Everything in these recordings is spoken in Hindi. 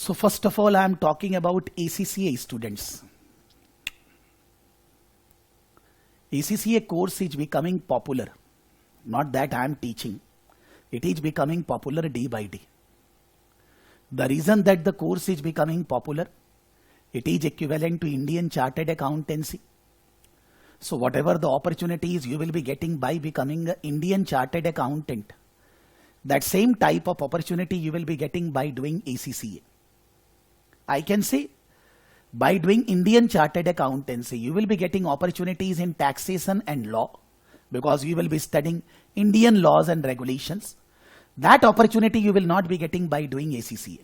So first of all, I am talking about ACCA students. ACCA course is becoming popular. Not that I am teaching. It is becoming popular day by day. The reason that the course is becoming popular, it is equivalent to Indian Chartered Accountancy. So whatever the opportunities you will be getting by becoming an Indian Chartered Accountant, that same type of opportunity you will be getting by doing ACCA. I can say by doing Indian Chartered Accountancy, you will be getting opportunities in taxation and law because you will be studying Indian laws and regulations. That opportunity you will not be getting by doing ACCA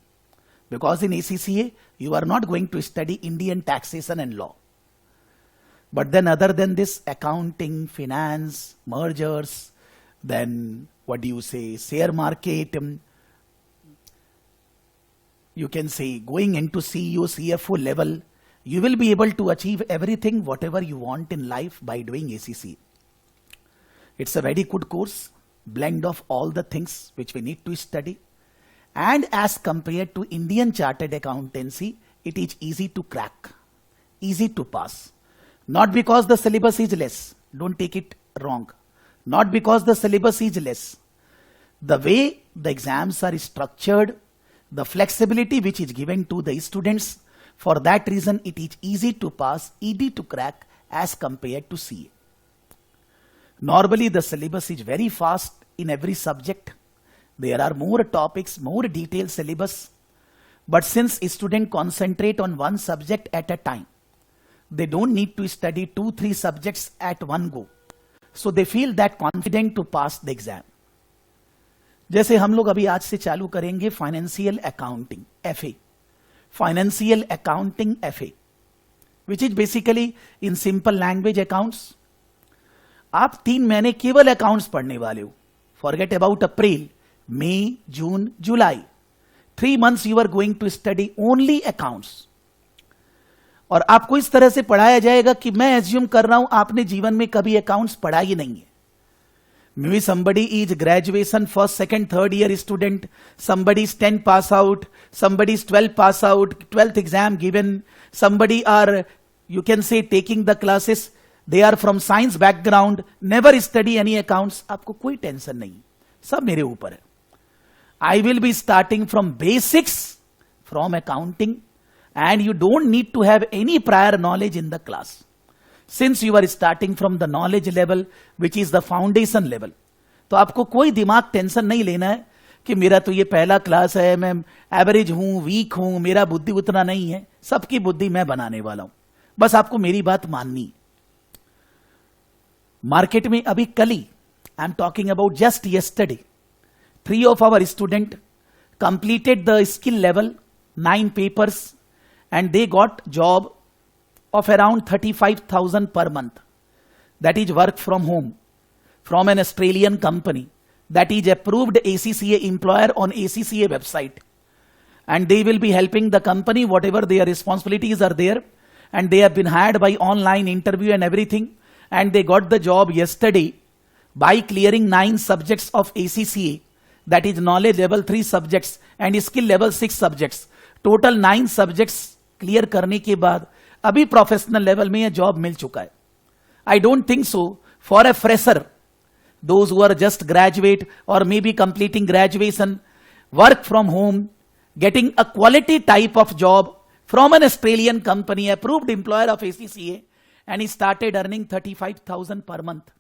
because in ACCA, you are not going to study Indian taxation and law. But then other than this, accounting, finance, mergers, then what do you say, share market, you can say going into CEO, CFO level, you will be able to achieve everything, whatever you want in life by doing ACCA. It's a very good course, blend of all the things which we need to study. And as compared to Indian Chartered Accountancy, it is easy to crack, easy to pass. Not because the syllabus is less, don't take it wrong. Not because the syllabus is less. The way the exams are structured, the flexibility which is given to the students, for that reason it is easy to pass, easy to crack as compared to CA. Normally the syllabus is very fast in every subject. There are more topics, more detailed syllabus. But since students concentrate on one subject at a time, they don't need to study 2-3 subjects at one go. So they feel that confident to pass the exam. जैसे हम लोग अभी आज से चालू करेंगे financial accounting FA, financial accounting FA, which is basically in simple language accounts. आप 3 महीने केवल अकाउंट्स पढ़ने वाले हो. Forget about April, May, June, July. 3 months you are going to study only accounts. और आपको इस तरह से पढ़ाया जाएगा कि मैं एज्यूम कर रहा हूं आपने जीवन में कभी अकाउंट्स पढ़ा ही नहीं है. Maybe somebody is graduation first, second, third year student, somebody is 10 pass out, somebody is 12 pass out, 12th exam given, somebody are, you can say, taking the classes, they are from science background, never study any accounts. आपको कोई टेंशन नहीं, सब मेरे ऊपर है. I will be starting from basics, from accounting, and you don't need to have any prior knowledge in the class. Since you are starting from the knowledge level, which is the foundation level, तो आपको कोई दिमाग टेंशन नहीं लेना है कि मेरा तो ये पहला क्लास है, मैं एवरेज हूं, वीक हूं, मेरा बुद्धि उतना नहीं है. सबकी बुद्धि मैं बनाने वाला हूं, बस आपको मेरी बात माननी. मार्केट में अभी कल ही, I am talking about just yesterday, 3 of our students completed the skill level, 9 papers, and they got job of around 35,000 per month. That is work from home from an Australian company that is approved ACCA employer on ACCA website. And they will be helping the company, whatever their responsibilities are there. And they have been hired by online interview and everything. And they got the job yesterday by clearing 9 subjects of ACCA. That is knowledge level 3 subjects and skill level 6 subjects. Total 9 subjects clear करने के बाद अभी प्रोफेशनल लेवल में यह जॉब मिल चुका है. I don't think so for a fresher, those who are just graduate और maybe completing graduation, work from home, getting a quality type of job from an Australian company, approved employer of ACCA, and he started earning 35,000 per month.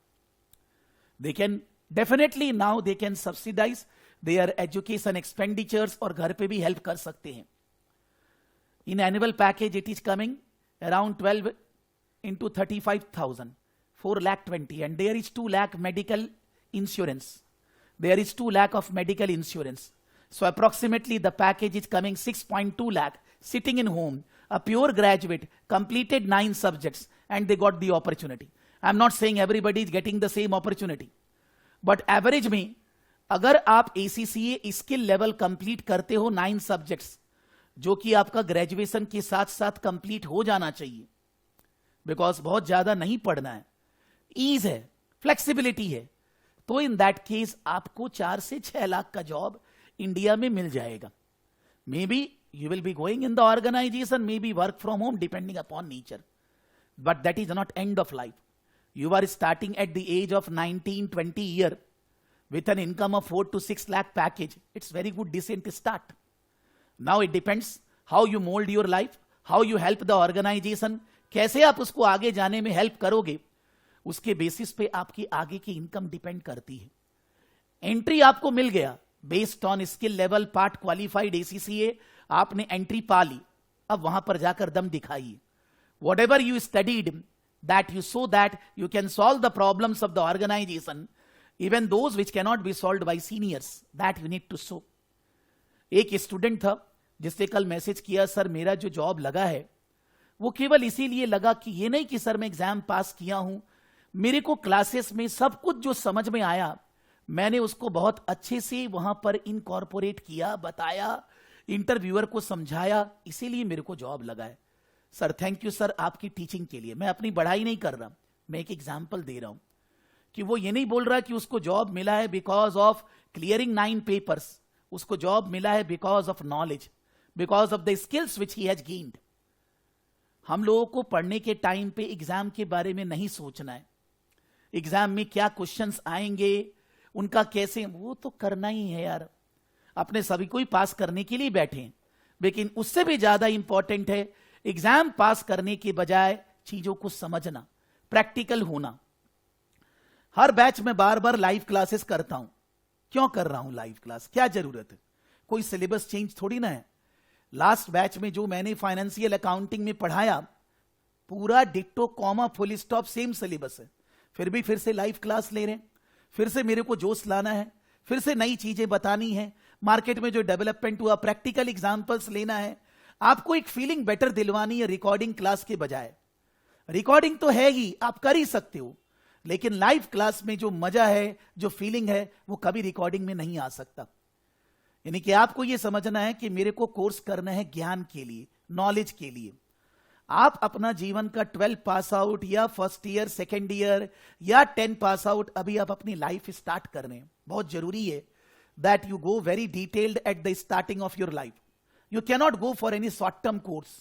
They can definitely now they can subsidize their education expenditures और घर पे भी हेल्प कर सकते हैं. In annual package, it is coming around 12 into 35,000, 4,20,000, and there is 2 lakh medical insurance. There is 2 lakh of medical insurance. So approximately the package is coming 6.2 lakh, sitting in home, a pure graduate, completed 9 subjects, and they got the opportunity. I'm not saying everybody is getting the same opportunity, but average में अगर आप ACCA skill level complete करते हो 9 subjects, जो कि आपका ग्रेजुएशन के साथ साथ कंप्लीट हो जाना चाहिए, बिकॉज बहुत ज्यादा नहीं पढ़ना है, ईज है, फ्लेक्सिबिलिटी है, तो इन दैट केस आपको 4 से 6 लाख का जॉब इंडिया में मिल जाएगा. May be You will be going in the organization, maybe work from home depending upon nature. But that is not end of life. You are starting at the age of 19, 20 year with an income of 4 to 6 lakh package. It's very good, decent start. Now it depends how you mold your life, how you help the organization, कैसे आप उसको आगे जाने में हेल्प करोगे, उसके बेसिस पे आपकी आगे की इनकम डिपेंड करती है. एंट्री आपको मिल गया based on skill level, part qualified ACCA, आपने एंट्री पा ली. अब वहां पर जाकर दम दिखाइए. Whatever you studied, that you so that you can solve the problems of the organization, even those which cannot be solved by seniors, that you need to show. एक स्टूडेंट था जिसने कल मैसेज किया, सर मेरा जो जॉब लगा है वो केवल इसीलिए लगा कि ये नहीं कि सर मैं एग्जाम पास किया हूं, मेरे को क्लासेस में सब कुछ जो समझ में आया मैंने उसको बहुत अच्छे से वहां पर इनकॉर्पोरेट किया, बताया, इंटरव्यूअर को समझाया, इसीलिए मेरे को जॉब लगा है. सर थैंक यू सर आपकी टीचिंग के लिए. मैं अपनी बढ़ाई नहीं कर रहा, मैं एक एग्जाम्पल दे रहा हूं कि वो ये नहीं बोल रहा कि उसको जॉब मिला है बिकॉज ऑफ क्लियरिंग 9 पेपर्स. उसको जॉब मिला है because of knowledge, because of the skills which he has gained. हम लोगों को पढ़ने के टाइम पे एग्जाम के बारे में नहीं सोचना है. एग्जाम में क्या क्वेश्चंस आएंगे, उनका कैसे, वो तो करना ही है यार. अपने सभी को ही पास करने के लिए बैठे हैं, लेकिन उससे भी ज्यादा इंपॉर्टेंट है एग्जाम पास करने के बजाय चीजों को समझना, प्रैक्टिकल होना. हर बैच में बार बार लाइव क्लासेस करता हूं. क्यों कर रहा हूं लाइव क्लास, क्या जरूरत है, कोई सिलेबस चेंज थोड़ी ना है. लास्ट बैच में जो मैंने फाइनेंशियल अकाउंटिंग में पढ़ाया पूरा ditto comma full stop same syllabus है, फिर से लाइव क्लास ले रहे हैं. फिर से मेरे को जोश लाना है, फिर से नई चीजें बतानी है, मार्केट में जो डेवलपमेंट हुआ प्रैक्टिकल एग्जांपल्स लेना है. आपको एक फीलिंग बेटर दिलवानी है रिकॉर्डिंग क्लास के बजाय. रिकॉर्डिंग तो है ही, आप कर ही सकते हो, लेकिन लाइव क्लास में जो मजा है, जो फीलिंग है, वो कभी रिकॉर्डिंग में नहीं आ सकता. यानी कि आपको यह समझना है कि मेरे को कोर्स करना है ज्ञान के लिए, नॉलेज के लिए. आप अपना जीवन का 12 पास आउट या फर्स्ट ईयर, सेकेंड ईयर या 10 पास आउट, अभी आप अपनी लाइफ स्टार्ट कर रहे हैं. बहुत जरूरी है that you go very detailed at the starting of your life. You cannot go for any short-term course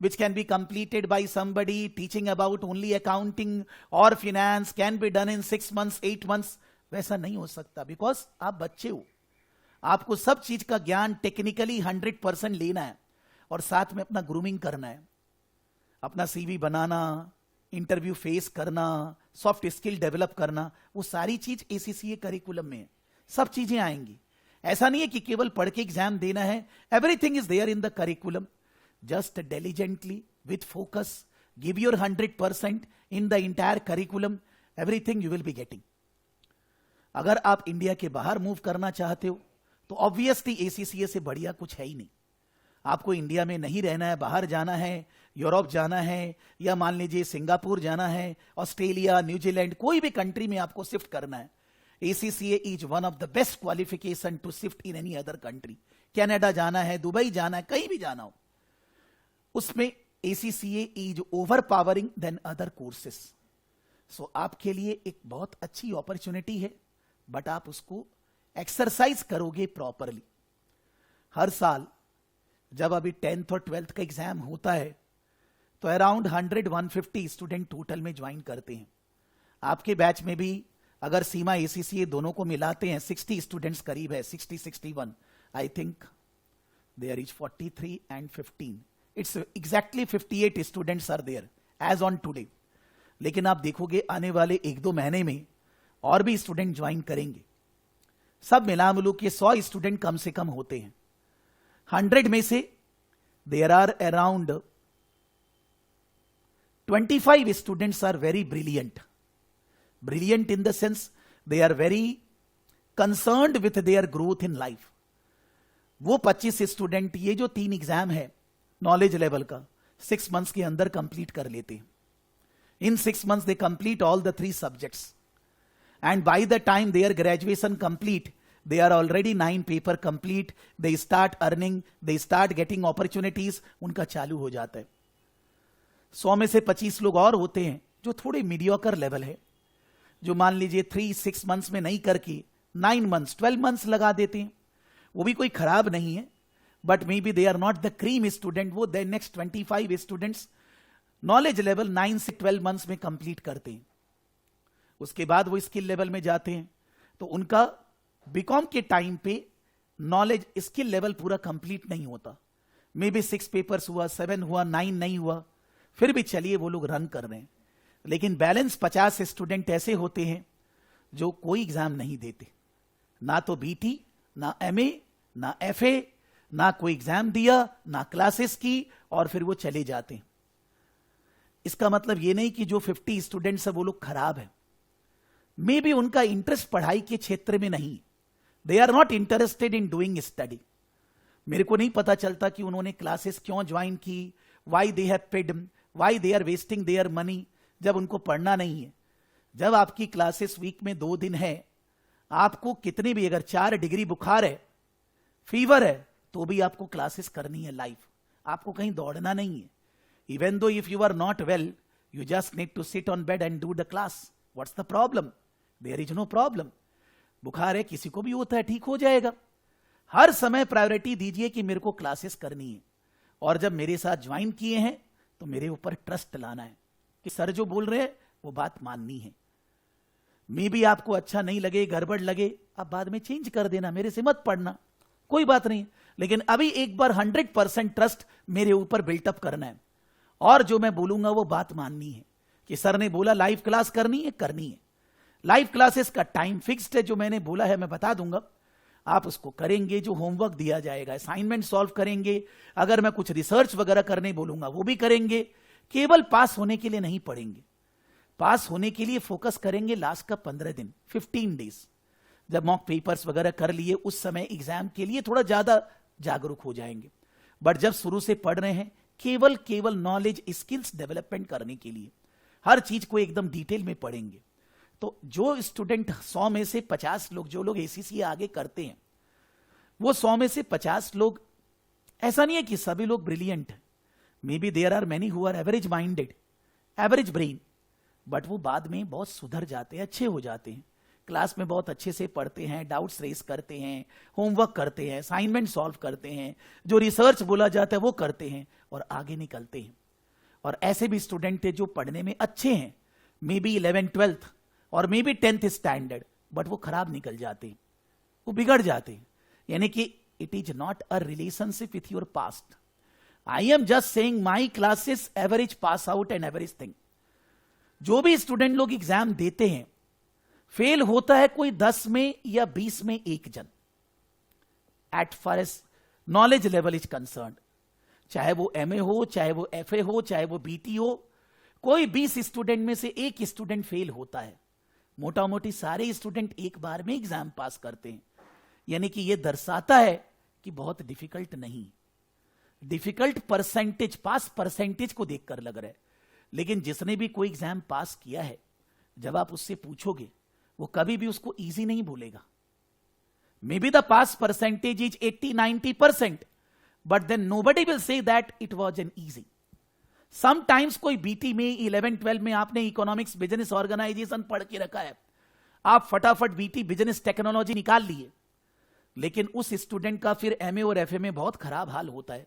which can be completed by somebody teaching about only accounting or finance, can be done in 6 months, 8 months. वैसा नहीं हो सकता, बिकॉज आप बच्चे हो. आपको सब चीज का ज्ञान टेक्निकली 100% लेना है और साथ में अपना ग्रूमिंग करना है, अपना CV बनाना, इंटरव्यू फेस करना, सॉफ्ट स्किल डेवलप करना. वो सारी चीज ACCA करिकुलम में है, सब चीजें आएंगी. ऐसा नहीं है कि केवल पढ़ के एग्जाम देना है. Everything is there in the curriculum. Just diligently with focus give your 100% in the entire curriculum, everything you will be getting. अगर आप इंडिया के बाहर मूव करना चाहते हो तो ऑब्वियसली ACCA से बढ़िया कुछ है ही नहीं. आपको इंडिया में नहीं रहना है, बाहर जाना है, यूरोप जाना है, या मान लीजिए सिंगापुर जाना है, ऑस्ट्रेलिया, न्यूजीलैंड, कोई भी कंट्री में आपको शिफ्ट करना है. ACCA is one of the best qualification to shift in any other country. Canada जाना है, दुबई जाना है, कहीं भी जाना हो, उसमें ACCA is overpowering than other courses. So आपके लिए एक बहुत अच्छी अपॉर्चुनिटी है, बट आप उसको एक्सरसाइज करोगे प्रॉपरली. हर साल जब अभी 10th और 12th का एग्जाम होता है तो अराउंड 100-150 स्टूडेंट टोटल में ज्वाइन करते हैं. आपके बैच में भी अगर सीमा ACCA दोनों को मिलाते हैं 60 स्टूडेंट्स करीब है, 60-61, I think there is 43 and 15. It's exactly 58 students are there as on today. लेकिन आप देखोगे आने वाले 1-2 महीने में और भी स्टूडेंट ज्वाइन करेंगे. सब मिला मिलू के 100 स्टूडेंट कम से कम होते हैं. 100 में से there are around 25 students are very brilliant. Brilliant in the sense they are very concerned with their growth in life. वो 25 स्टूडेंट ये जो 3 एग्जाम है नॉलेज लेवल का 6 मंथ्स के अंदर कंप्लीट कर लेते हैं. इन 6 months they complete all the 3 subjects, and by the time their graduation complete they are already 9 paper complete. they start earning, they start getting opportunities. उनका चालू हो जाता है. 100 में से 25 लोग और होते हैं जो थोड़े मीडियोकर लेवल है, जो मान लीजिए 3-6 मंथ्स में नहीं करके 9 मंथ्स 12 मंथ्स लगा देते हैं. वो भी कोई खराब नहीं है, but maybe they are not the cream student, वो the next 25 students knowledge level 9 से 12 मंथ्स में कंप्लीट करते हैं, उसके बाद वो स्किल लेवल में जाते हैं, तो उनका बीकॉम के टाइम पे नॉलेज स्किल लेवल पूरा कंप्लीट नहीं होता, मे बी 6 पेपर्स हुआ, 7 हुआ, 9 नहीं हुआ, फिर भी चलिए वो लोग रन कर रहे हैं। लेकिन बैलेंस 50 स्टूडेंट ऐसे होते हैं जो कोई एग्जाम नहीं देते, ना तो बीटी, ना एमए, ना एफए, ना कोई एग्जाम दिया, ना क्लासेस की, और फिर वो चले जाते हैं। इसका मतलब ये नहीं कि जो 50 स्टूडेंट्स है वो लोग खराब है, मे बी उनका इंटरेस्ट पढ़ाई के क्षेत्र में नहीं, they are not interested in doing study. मेरे को नहीं पता चलता कि उन्होंने क्लासेस क्यों ज्वाइन की, why they have paid, why they are wasting their money, जब उनको पढ़ना नहीं है। जब आपकी क्लासेस वीक में 2 दिन है, आपको कितनी भी, अगर 4 डिग्री बुखार है, फीवर है, तो भी आपको क्लासेस करनी है लाइव, आपको कहीं दौड़ना नहीं है। Even though if you are not well, you just need to sit on bed and do the class, what's the problem, there is no problem. बुखार है, किसी को भी होता है, ठीक हो जाएगा। हर समय प्रायोरिटी दीजिए कि मेरे को क्लासेस करनी है, और जब मेरे साथ ज्वाइन किए हैं तो मेरे ऊपर ट्रस्ट लाना है कि सर जो बोल रहे हैं वो बात माननी है। मे भी आपको अच्छा नहीं लगे, गड़बड़ लगे, आप बाद में चेंज कर देना, मेरे से मत पढ़ना, कोई बात नहीं, लेकिन अभी एक बार 100% ट्रस्ट मेरे ऊपर बिल्टअप करना है, और जो मैं बोलूंगा वो बात माननी है कि सर ने बोला लाइव क्लास करनी है, करनी है। लाइव क्लासेस का टाइम फिक्स्ड है, जो मैंने बोला है मैं बता दूंगा, आप उसको करेंगे, जो होमवर्क दिया जाएगा, असाइनमेंट सॉल्व करेंगे, अगर मैं कुछ रिसर्च वगैरह करने बोलूंगा वो भी करेंगे। केवल पास होने के लिए नहीं पढ़ेंगे, पास होने के लिए फोकस करेंगे लास्ट का 15 दिन, 15 डेज, जब मॉक पेपर्स वगैरह कर लिए, उस समय एग्जाम के लिए थोड़ा ज्यादा जागरूक हो जाएंगे। बट जब शुरू से पढ़ रहे हैं, केवल नॉलेज स्किल्स डेवलपमेंट करने के लिए हर चीज को एकदम डिटेल में पढ़ेंगे। तो जो स्टूडेंट 100 में से 50 लोग, जो लोग एसीसी आगे करते हैं, वो 100 में से 50 लोग, ऐसा नहीं है कि सभी लोग ब्रिलियंट हैं, maybe there are many who are average minded, average brain, but वो बाद में बहुत सुधर जाते हैं, अच्छे हो जाते हैं, क्लास में बहुत अच्छे से पढ़ते हैं, डाउट्स रेस करते हैं, होमवर्क करते हैं, असाइनमेंट सॉल्व करते हैं, जो रिसर्च बोला जाता है वो करते हैं और आगे निकलते हैं। और ऐसे भी स्टूडेंट है जो पढ़ने में अच्छे हैं, मे बी 11th 12th और may be 10th standard, but वो खराब निकल जाते हैं, वो बिगड़ जाते हैं। यानी कि it is not a relationship with your past. I am just saying my classes average pass out and average thing. जो भी स्टूडेंट लोग एग्जाम देते हैं, फेल होता है कोई 10 में या 20 में एक जन, at far as knowledge level is concern, चाहे वो एमए हो, चाहे वो एफए हो, चाहे वो बीटी हो, कोई 20 स्टूडेंट में से एक स्टूडेंट फेल होता है। मोटा मोटी सारे स्टूडेंट एक बार में एग्जाम पास करते हैं, यानी कि यह दर्शाता है कि बहुत डिफिकल्ट नहीं। डिफिकल्ट परसेंटेज, पास परसेंटेज को देखकर लग रहा है, लेकिन जिसने भी कोई एग्जाम पास किया है, जब आप उससे पूछोगे, वो कभी भी उसको इजी नहीं बोलेगा। Maybe the pass percentage is 80-90%, but then nobody will say that it was an easy. Sometimes कोई बीटी में 11-12 में आपने इकोनॉमिक्स बिजनेस ऑर्गेनाइजेशन पढ़ के रखा है, आप फटाफट बीटी बिजनेस टेक्नोलॉजी निकाल लिए, लेकिन उस स्टूडेंट का फिर एमए और एफए में बहुत खराब हाल होता है,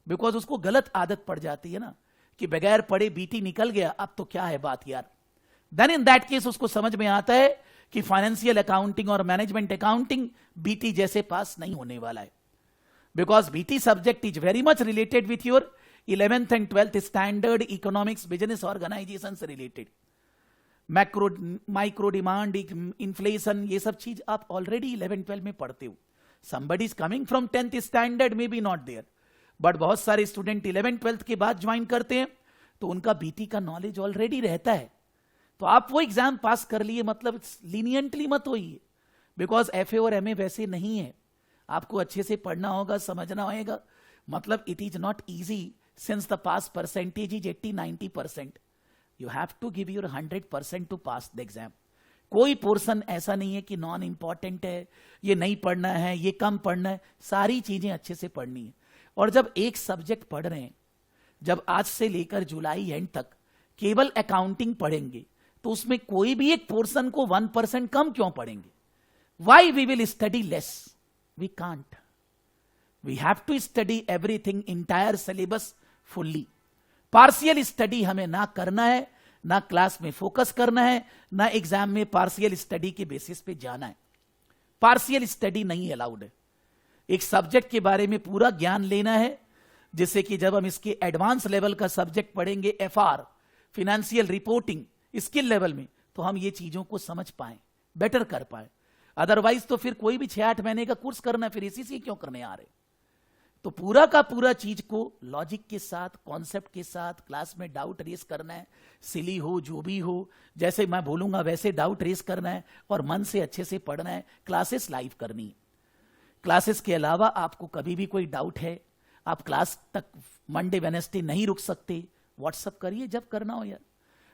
बिकॉज उसको गलत आदत पड़ जाती है ना, कि बगैर पढ़े बीटी निकल गया, अब तो क्या है बात यार। देन इन दैट केस उसको समझ में आता है कि फाइनेंशियल अकाउंटिंग और मैनेजमेंट अकाउंटिंग बीटी जैसे पास नहीं होने वाला है, because BT subject is very much related with your 11th and 12th standard economics business organisation से related. Macro micro demand, inflation, ये सब चीज आप ऑलरेडी 11-12 में पढ़ते हो। somebody is coming from 10th standard maybe not there, but बहुत सारे स्टूडेंट 11th-12th के बाद ज्वाइन करते हैं, तो उनका बीटी का नॉलेज ऑलरेडी रहता है। तो आप वो एग्जाम पास कर लिए, मतलब लीनियंटली मत होइए, बिकॉज एफए और एमए वैसे नहीं है, आपको अच्छे से पढ़ना होगा, समझना होगा। मतलब it is not easy since the pass percentage is 80-90%, you have to give your 100% to pass the exam. कोई पोर्शन ऐसा नहीं है कि नॉन इंपॉर्टेंट है, ये नहीं पढ़ना है, ये कम पढ़ना है, सारी चीजें अच्छे से पढ़नी है। और जब एक सब्जेक्ट पढ़ रहे हैं, जब आज से लेकर जुलाई एंड तक केवल अकाउंटिंग पढ़ेंगे, तो उसमें कोई भी एक पोर्शन को 1% कम क्यों पढ़ेंगे? Why we will study less? We can't. We have to study everything, entire syllabus fully. Partial study हमें ना करना है, ना क्लास में फोकस करना है, ना एग्जाम में पार्शियल स्टडी के बेसिस पे जाना है। पार्शियल स्टडी नहीं अलाउड है। एक सब्जेक्ट के बारे में पूरा ज्ञान लेना है, जिससे कि जब हम इसके एडवांस लेवल का सब्जेक्ट पढ़ेंगे, FR, financial reporting, skill level में, तो हम ये चीजों को समझ पाए, बेटर कर पाए। अदरवाइज तो फिर कोई भी 6-8 महीने का कोर्स करना है, फिर इसी क्यों करने आ रहे। तो पूरा का पूरा चीज को लॉजिक के साथ, कॉन्सेप्ट के साथ क्लास में डाउट रेस करना है, सिली हो जो भी हो, जैसे मैं बोलूंगा वैसे डाउट रेस करना है, और मन से अच्छे से पढ़ना है। क्लासेस लाइव करनी है। क्लासेस के अलावा आपको कभी भी कोई डाउट है, आप क्लास तक मंडे वेडनेसडे नहीं रुक सकते, व्हाट्सअप करिए जब करना हो यार,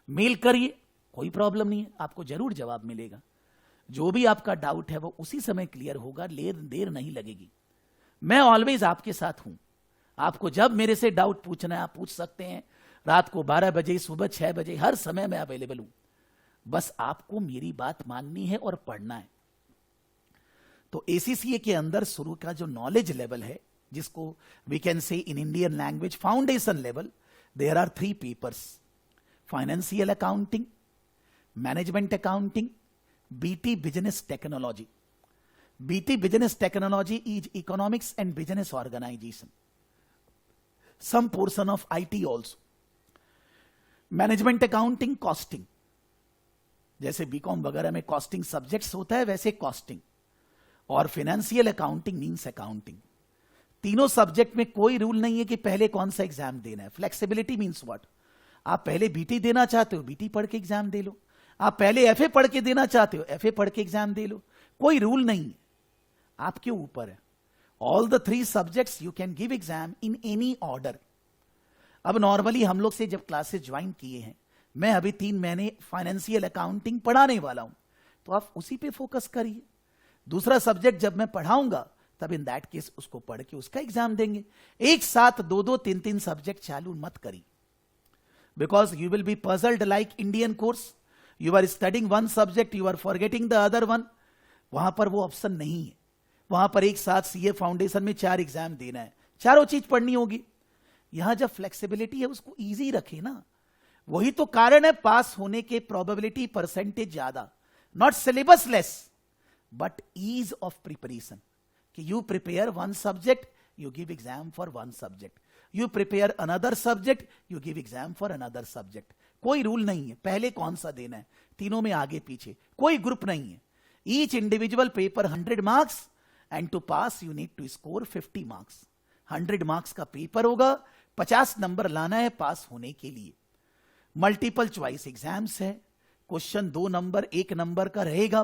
मेल करिए, कोई प्रॉब्लम नहीं है, आपको जरूर जवाब मिलेगा। जो भी आपका डाउट है वो उसी समय क्लियर होगा, देर नहीं लगेगी। मैं ऑलवेज आपके साथ हूं। आपको जब मेरे से डाउट पूछना है आप पूछ सकते हैं। रात को 12 बजे, सुबह 6 बजे, हर समय मैं अवेलेबल हूं। बस आपको मेरी बात माननी है और पढ़ना है। तो एसीसीए के अंदर शुरू का जो नॉलेज लेवल है, जिसको we can say in Indian language foundation level, there are 3 papers: financial accounting, management accounting, BT business technology. BT Business Technology is Economics and Business Organization. Some portion of IT also. Management Accounting, Costing. जैसे बीकॉम वगैरह में कॉस्टिंग सब्जेक्ट्स होता है, वैसे कॉस्टिंग। और फिनेंशियल अकाउंटिंग मीन्स अकाउंटिंग। तीनों सब्जेक्ट में कोई रूल नहीं है कि पहले कौन सा एग्जाम देना है। Flexibility means what? आप पहले बीटी देना चाहते हो, बीटी पढ़ के एग्जाम दे लो। आप पहले एफए पढ़ के देना चाहते हो, एफए पढ़ के एग्जाम दे लो। कोई रूल नहीं है, आपके ऊपर है। All the 3 subjects you can give exam in any order. अब नॉर्मली हम लोग से जब क्लासेस ज्वाइन किए हैं, मैं अभी 3 महीने फाइनेंशियल अकाउंटिंग पढ़ाने वाला हूं, तो आप उसी पे फोकस करिए। दूसरा सब्जेक्ट जब मैं पढ़ाऊंगा, तब इन दैट केस उसको पढ़ के उसका एग्जाम देंगे। एक साथ 2-2, 3-3 सब्जेक्ट चालू मत करिए, because you will be puzzled like Indian course. You are studying one subject, you are forgetting the other one. वहां पर वो ऑप्शन नहीं है। वहां पर एक साथ सीए फाउंडेशन में 4 एग्जाम देना है, चारों चीज पढ़नी होगी। यहां जब फ्लेक्सिबिलिटी है, उसको इजी रखे ना। वही तो कारण है पास होने के प्रोबेबिलिटी परसेंटेज ज्यादा। Not syllabus less, but ease of preparation. कि you prepare one subject, you give exam for one subject. You prepare another subject, you give exam for another subject. कोई रूल नहीं है पहले कौन सा देना है, तीनों में आगे पीछे कोई ग्रुप नहीं है। Each individual paper 100 marks, and to pass you need to score 50 marks. 100 marks का पेपर होगा, 50 नंबर लाना है पास होने के लिए। मल्टीपल चॉइस एग्जाम्स है, क्वेश्चन 2 नंबर 1 नंबर का रहेगा।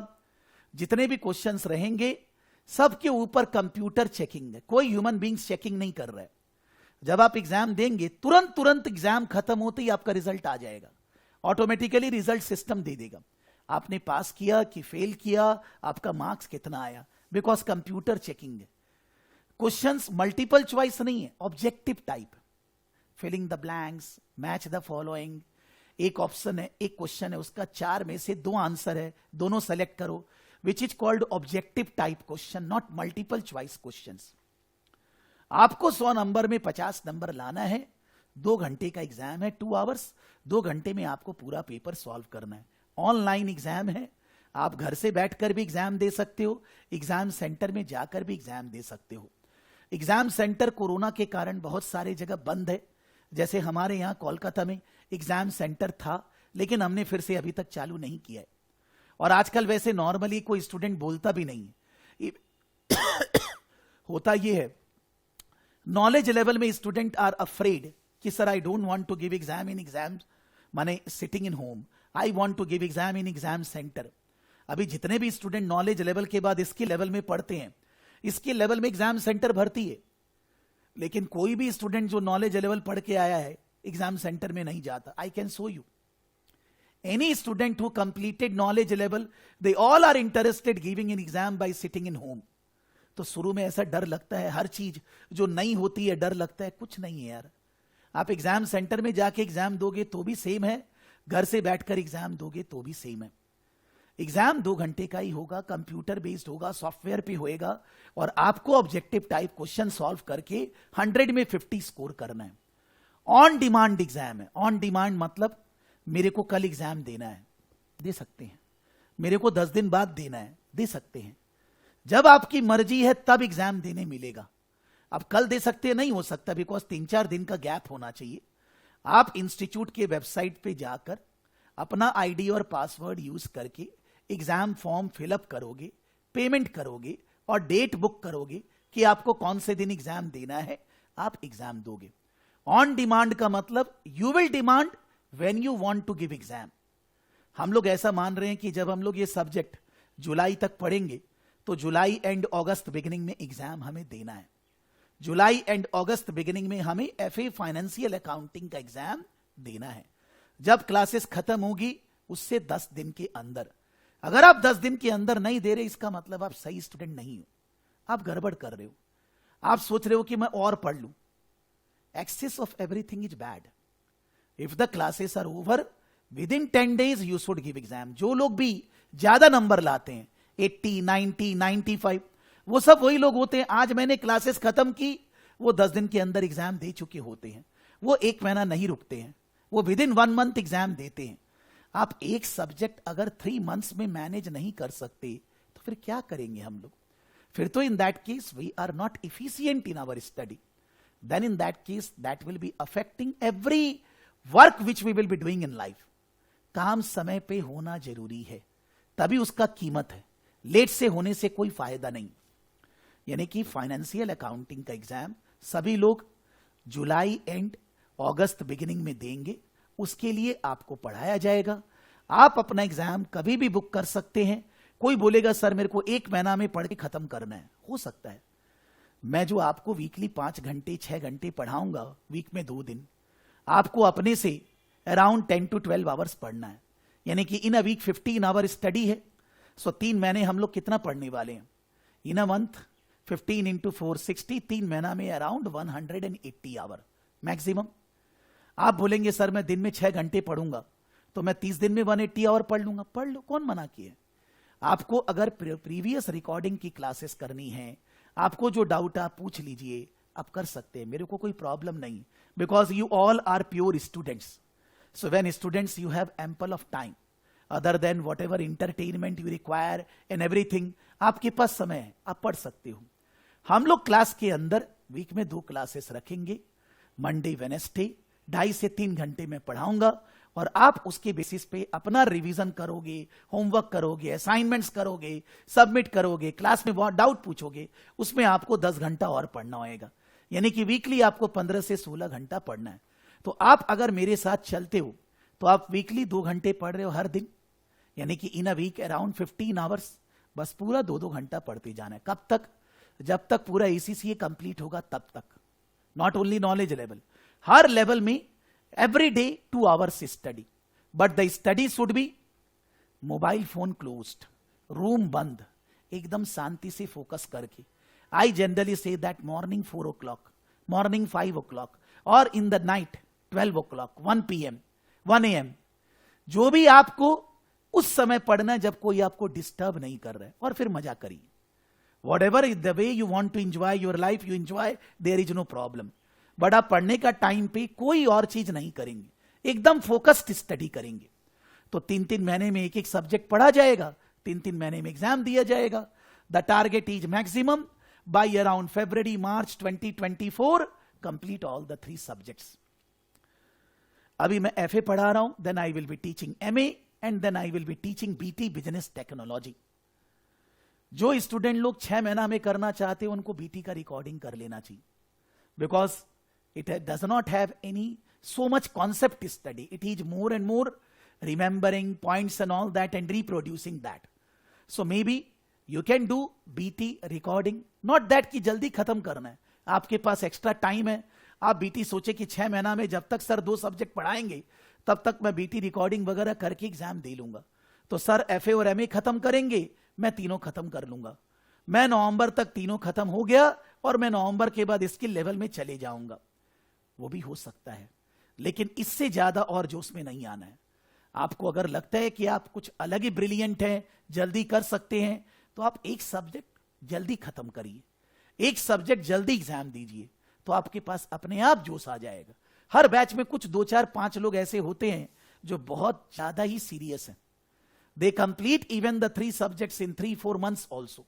जितने भी क्वेश्चंस रहेंगे सबके ऊपर कंप्यूटर चेकिंग है, कोई ह्यूमन बींग्स चेकिंग नहीं कर रहा है। जब आप एग्जाम देंगे, तुरंत एग्जाम खत्म होते ही आपका रिजल्ट आ जाएगा। ऑटोमेटिकली रिजल्ट सिस्टम दे देगा, आपने पास किया कि फेल किया, आपका मार्क्स कितना आया, बिकॉज कंप्यूटर चेकिंग है। क्वेश्चंस मल्टीपल चॉइस नहीं है, objective type. Filling the blanks, match the following. एक ऑप्शन है, एक क्वेश्चन है, उसका 4 में से 2 आंसर है, दोनों सेलेक्ट करो, which is called objective type question, not multiple choice questions. आपको 100 नंबर में 50 नंबर लाना है। 2 घंटे का एग्जाम है, 2 आवर्स। 2 घंटे में आपको पूरा पेपर सॉल्व करना है। ऑनलाइन एग्जाम है, आप घर से बैठकर भी एग्जाम दे सकते हो, एग्जाम सेंटर में जाकर भी एग्जाम दे सकते हो। एग्जाम सेंटर कोरोना के कारण बहुत सारे जगह बंद है। जैसे हमारे यहाँ कोलकाता में एग्जाम सेंटर था, लेकिन हमने फिर से अभी तक चालू नहीं किया है। और आजकल वैसे नॉर्मली कोई स्टूडेंट बोलता भी नहीं है। होता यह है, नॉलेज लेवल में स्टूडेंट आर अफ्रेड कि sir I don't want to give exam in exam, माने sitting in home, I want to give exam in exam centre. अभी जितने भी स्टूडेंट नॉलेज लेवल के बाद इसके लेवल में पढ़ते हैं, इसके लेवल में एग्जाम सेंटर भरती है। लेकिन कोई भी स्टूडेंट जो नॉलेज लेवल पढ़ के आया है एग्जाम सेंटर में नहीं जाता। I can show you any student who completed knowledge level, they all are interested giving in exam by sitting in home. तो शुरू में ऐसा डर लगता है, हर चीज जो नई होती है डर लगता है, कुछ नहीं है यार। आप एग्जाम सेंटर में जाके एग्जाम दोगे तो भी सेम है, घर से बैठकर एग्जाम दोगे तो भी सेम है। एग्जाम 2 घंटे का ही होगा, कंप्यूटर बेस्ड होगा, सॉफ्टवेयर पे होएगा, और आपको ऑब्जेक्टिव टाइप क्वेश्चन सॉल्व करके 100 में 50 स्कोर करना है। ऑन डिमांड एग्जाम है। ऑन डिमांड मतलब मेरे को कल एग्जाम देना है, दे सकते हैं। मेरे को 10 दिन बाद देना है, दे सकते हैं। जब आपकी मर्जी है तब एग्जाम देने मिलेगा। अब कल दे सकते हैं, नहीं हो सकता, बिकॉज 3-4 दिन का गैप होना चाहिए। आप इंस्टीट्यूट के वेबसाइट पे जाकर अपना आईडी और पासवर्ड यूज करके एग्जाम फॉर्म फिलअप करोगे, पेमेंट करोगे और डेट बुक करोगे कि आपको कौन से दिन एग्जाम देना है, आप एग्जाम दोगे। ऑन डिमांड का मतलब you will demand when you want to give exam. हम लोग ऐसा मान रहे हैं कि जब हम लोग ये सब्जेक्ट जुलाई तक पढ़ेंगे तो जुलाई एंड अगस्त बिगिनिंग में एग्जाम हमें देना है। जुलाई एंड अगस्त बिगिनिंग में हमें एफए फाइनेंशियल अकाउंटिंग का एग्जाम देना है। जब क्लासेस खत्म होगी उससे 10 दिन के अंदर। अगर आप 10 दिन के अंदर नहीं दे रहे, इसका मतलब आप सही स्टूडेंट नहीं हो, आप गड़बड़ कर रहे हो। आप सोच रहे हो कि मैं और पढ़ लूं। Excess of everything is bad. If the classes are over within 10 days you should give exam. जो लोग भी ज्यादा नंबर लाते हैं 80, 90, 95, वो सब वही लोग होते हैं, आज मैंने क्लासेस खत्म की, वो 10 दिन के अंदर एग्जाम दे चुके होते हैं। वो 1 महीना नहीं रुकते हैं, वो विद इन 1 month एग्जाम देते हैं। आप एक सब्जेक्ट अगर 3 months में मैनेज नहीं कर सकते तो फिर क्या करेंगे हम लोग? फिर तो in that case we are not efficient in our study. Then in that case that will be affecting every work which we will be doing in life. काम समय पे होना जरूरी है, तभी उसका कीमत है। लेट से होने से कोई फायदा नहीं। यानी कि फाइनेंशियल अकाउंटिंग का एग्जाम सभी लोग जुलाई एंड अगस्त बिगिनिंग में देंगे। उसके लिए आपको पढ़ाया जाएगा। आप अपना एग्जाम कभी भी बुक कर सकते हैं। कोई बोलेगा सर मेरे को 1 महीना में पढ़ के खत्म करना है, हो सकता है। मैं जो आपको वीकली 5 घंटे 6 घंटे पढ़ाऊंगा, वीक में 2 दिन, आपको अपने से अराउंड 10 to 12 आवर्स पढ़ना है। यानी कि इन अ वीक 15 आवर स्टडी है। सो 3 महीने हम लोग कितना पढ़ने वाले हैं? इन अ मंथ 15 into 4 60, 3 महीना में अराउंड 180 आवर मैक्सिमम। आप बोलेंगे सर मैं दिन में 6 घंटे पढ़ूंगा तो मैं 30 दिन में 180 आवर पढ़ लूंगा। पढ़ लो, कौन मना किया? आपको अगर प्रीवियस रिकॉर्डिंग की क्लासेस करनी है, आपको जो डाउट आप पूछ लीजिए, आप कर सकते हैं, मेरे को कोई प्रॉब्लम नहीं, because you all are pure students. So when students you have ample of time other than whatever entertainment you require and everything, आपके पास समय है, आप पढ़ सकते हो। हम लोग क्लास के अंदर वीक में 2 क्लासेस रखेंगे, मंडे वेडनेसडे 2.5 से 3 घंटे में पढ़ाऊंगा और आप उसके बेसिस पे अपना रिवीजन करोगे, होमवर्क करोगे, असाइनमेंट्स करोगे, सबमिट करोगे, क्लास में बहुत डाउट पूछोगे, उसमें आपको 10 घंटा और पढ़ना होएगा। यानी कि वीकली आपको 15 से 16 घंटा पढ़ना है। तो आप अगर मेरे साथ चलते हो तो आप वीकली 2 घंटे पढ़ रहे हो हर दिन, यानी कि इन अ वीक अराउंड 15 आवर्स। बस पूरा 2-2 घंटा पढ़ते जाना है। कब तक? जब तक पूरा ACCA कंप्लीट होगा तब तक। नॉट ओनली नॉलेज लेवल, हर लेवल में every day 2 hours study, but the study should be mobile phone closed, room बंद, एकदम शांति से फोकस करके। I generally say that morning 4 o'clock, morning 5 o'clock और in the night 12 o'clock, 1 PM, 1 AM, जो भी आपको उस समय पढ़ना है जब कोई आपको डिस्टर्ब नहीं कर रहा है, और फिर मजा करिए। Whatever is the way you want to enjoy your life, you enjoy, there is no problem. But आप पढ़ने का टाइम पे कोई और चीज नहीं करेंगे, एकदम फोकस्ड स्टडी करेंगे। तो 3-3 महीने में एक सब्जेक्ट पढ़ा जाएगा, 3-3 महीने में एग्जाम दिया जाएगा। The target is maximum by around February, March 2024 complete all the 3 subjects. अभी मैं FA पढ़ा रहा हूं, then I will be teaching MA and then I will be teaching BT business technology. जो स्टूडेंट लोग 6 महीना में करना चाहते हैं उनको BT का रिकॉर्डिंग कर लेना चाहिए, because it does not have any so much concept study. It is more and more remembering points and all that and reproducing that. So maybe you can do BT recording, not that कि जल्दी खत्म करना है, आपके पास एक्स्ट्रा टाइम है। आप BT सोचे कि 6 महीना में जब तक सर 2 सब्जेक्ट पढ़ाएंगे तब तक मैं BT रिकॉर्डिंग वगैरह करके एग्जाम दे लूंगा। तो सर FA और MA खत्म करेंगे, मैं तीनों खत्म कर लूंगा। मैं नवंबर तक तीनों खत्म हो गया और मैं नवंबर के बाद स्किल लेवल में चले जाऊंगा। वो भी हो सकता है, लेकिन इससे ज्यादा और जोश में नहीं आना है। आपको अगर लगता है कि आप कुछ अलग ही ब्रिलियंट हैं, जल्दी कर सकते हैं, तो आप एक सब्जेक्ट जल्दी खत्म करिए, एक सब्जेक्ट जल्दी एग्जाम दीजिए, तो आपके पास अपने आप जोश आ जाएगा। हर बैच में कुछ 2 4 5 लोग ऐसे होते हैं जो बहुत ज्यादा ही सीरियस हैं। They complete even the 3 subjects in 3-4 months also.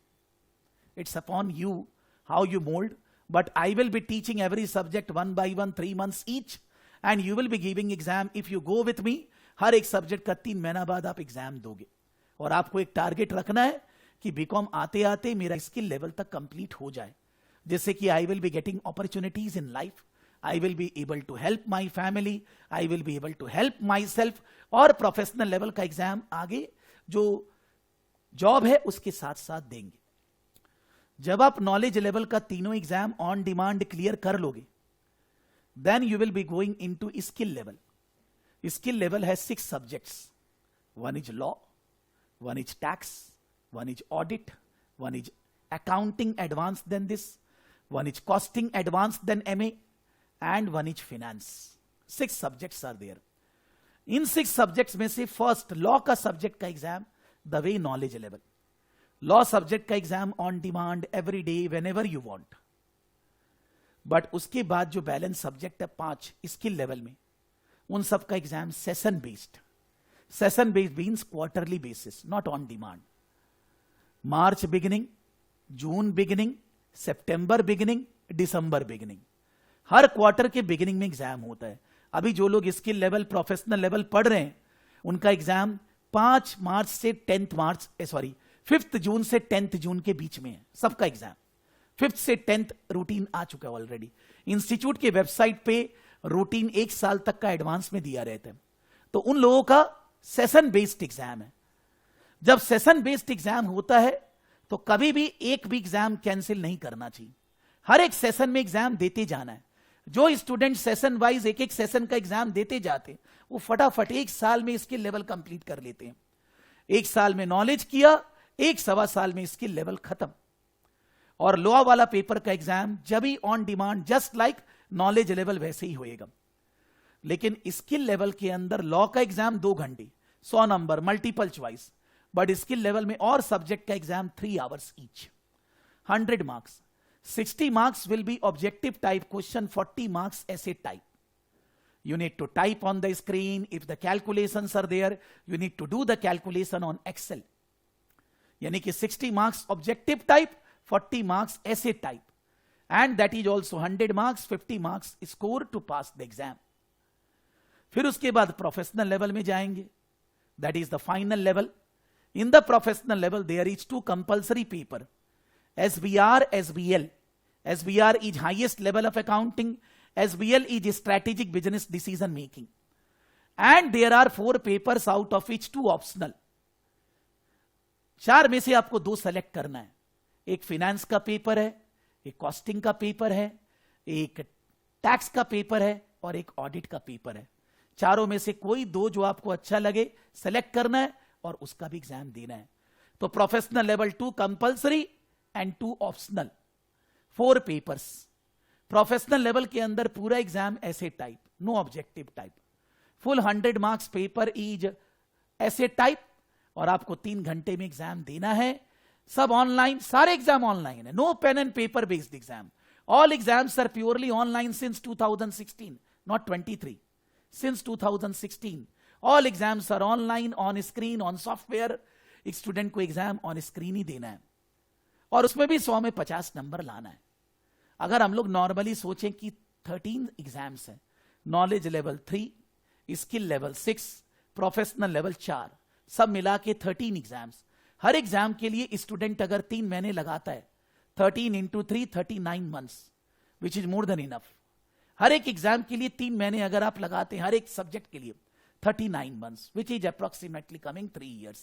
It's upon you how you mould, but I will be teaching every subject 1 by 1, 3 months each, and you will be giving exam if you go with me. हर एक सब्जेक्ट का 3 महीना बाद आप एग्जाम दोगे, और आपको एक टारगेट रखना है कि बीकॉम आते आते मेरा स्किल लेवल तक कंप्लीट हो जाए, जिससे कि I will be getting opportunities in life, I will be able to help my family, I will be able to help myself, और प्रोफेशनल लेवल का एग्जाम आगे जो जॉब है उसके साथ साथ देंगे। जब आप नॉलेज लेवल का तीनों एग्जाम ऑन डिमांड क्लियर कर लोगे, then you will be going into skill level. Skill level है 6 subjects, 1 is law, 1 is tax, 1 is audit, 1 is accounting advanced than this, 1 is costing advanced than MA, and 1 is finance. 6 subjects are there. इन 6 सब्जेक्ट्स में से फर्स्ट लॉ का सब्जेक्ट का exam the way knowledge level. Law subject का exam on demand every day whenever you want. But उसके बाद जो बैलेंस सब्जेक्ट है 5 स्किल लेवल में, उन सब का exam session based. Session based means quarterly basis, not on demand. March beginning, June beginning, September beginning, December beginning, her quarter के बिगिनिंग में एग्जाम होता है। अभी जो लोग स्किल लेवल प्रोफेशनल लेवल पढ़ रहे हैं, उनका एग्जाम 5 मार्च से 5 जून से 10 जून के बीच में है, सबका एग्जाम। 5 से 10 रूटीन आ चुका है ऑलरेडी। इंस्टीट्यूट के वेबसाइट पे रूटीन 1 साल तक का एडवांस में दिया रहता है। तो उन लोगों का सेशन बेस्ड एग्जाम है। जब सेशन बेस्ड एग्जाम होता है तो कभी भी एक भी एग्जाम कैंसिल नहीं करना चाहिए, हर एक सेशन में एग्जाम देते जाना है। जो स्टूडेंट सेशन वाइज एक एक सेशन का एग्जाम देते जाते हैं, वो फटाफट 1 साल में स्किल लेवल कंप्लीट कर लेते हैं। 1 साल में नॉलेज किया, 1-1.25 साल में स्किल लेवल खत्म। और लॉ वाला पेपर का एग्जाम जब भी on demand, just like knowledge level वैसे ही होएगा। लेकिन स्किल लेवल के अंदर लॉ का एग्जाम 2 घंटे, 100 number, multiple choice. But skill level में और सब्जेक्ट का exam 3 hours each, 100 marks। 60 marks will be objective type question, 40 marks essay type. You need to type on the screen. If the calculations are there, you need to do the calculation on Excel. यानी कि 60 marks objective type, 40 marks essay type. And that is also 100 marks, 50 marks score to pass the exam. फिर उसके बाद प्रोफेशनल लेवल में जाएंगे, that is the final level. In the professional level, there is 2 compulsory paper, SBR, SBL. SBR is highest level of accounting. SBL is strategic business decision making. And there are 4 papers out of which 2 optional. 4 में से आपको 2 सेलेक्ट करना है। एक फिनेंस का पेपर है, एक कॉस्टिंग का पेपर है, एक टैक्स का पेपर है, और एक ऑडिट का पेपर है। चारों में से कोई 2 जो आपको अच्छा लगे सेलेक्ट करना है और उसका भी एग्जाम देना है। तो professional level 2 compulsory and 2 optional, 4 papers. Professional level के अंदर पूरा exam essay type, no objective type. Full 100 marks paper is essay type, और आपको 3 घंटे में एग्जाम देना है। सब ऑनलाइन, सारे एग्जाम ऑनलाइन है, no pen and paper based exam. All exams are purely online since 2016, not 23, since 2016 all exams are online, on screen, on software. एक स्टूडेंट को एग्जाम ऑन स्क्रीन ही देना है, और उसमें भी 100 में 50 नंबर लाना है। अगर हम लोग नॉर्मली सोचें कि 13 एग्जाम्स हैं, knowledge level 3, skill level 6, professional level 4, सब मिला के 13 एग्जाम्स। हर एग्जाम के लिए स्टूडेंट अगर 3 महीने लगाता है, 13 into 3, 39 months, which is more than enough. हर एक एग्जाम के लिए 3 महीने अगर आप लगाते हैं, हर एक सब्जेक्ट के लिए 39 months, which is approximately coming 3 years.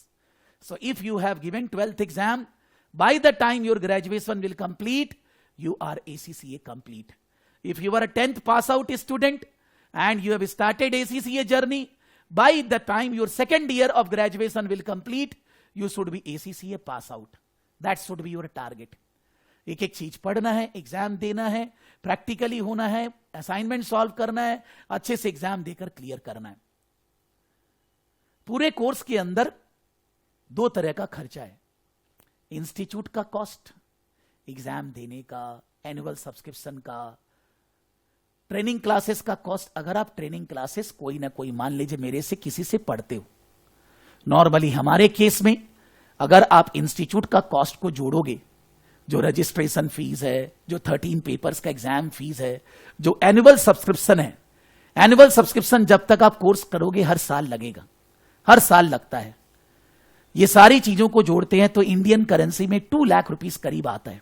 So if you have given 12th exam, by the time your graduation will complete, you are ACCA complete. If you are a 10th pass out student and you have started ACCA journey, by the time your second year of graduation will complete, you should be ACCA pass out. That should be your target. एक एक चीज पढ़ना है, एग्जाम देना है, प्रैक्टिकली होना है, असाइनमेंट सॉल्व करना है, अच्छे से एग्जाम देकर क्लियर करना है। पूरे कोर्स के अंदर दो तरह का खर्चा है, इंस्टीट्यूट का कॉस्ट, एग्जाम देने का, एनुअल सब्सक्रिप्शन का, ट्रेनिंग क्लासेस का कॉस्ट। अगर आप ट्रेनिंग क्लासेस कोई ना कोई, मान लीजिए मेरे से किसी से पढ़ते हो, नॉर्मली हमारे केस में अगर आप इंस्टीट्यूट का कॉस्ट को जोड़ोगे, जो रजिस्ट्रेशन फीस है, जो 13 पेपर्स का एग्जाम फीस है, जो एनुअल सब्सक्रिप्शन है, एनुअल सब्सक्रिप्शन जब तक आप कोर्स करोगे हर साल लगेगा, हर साल लगता है। ये सारी चीजों को जोड़ते हैं तो इंडियन करेंसी में 2 लाख रुपीस करीब आता है।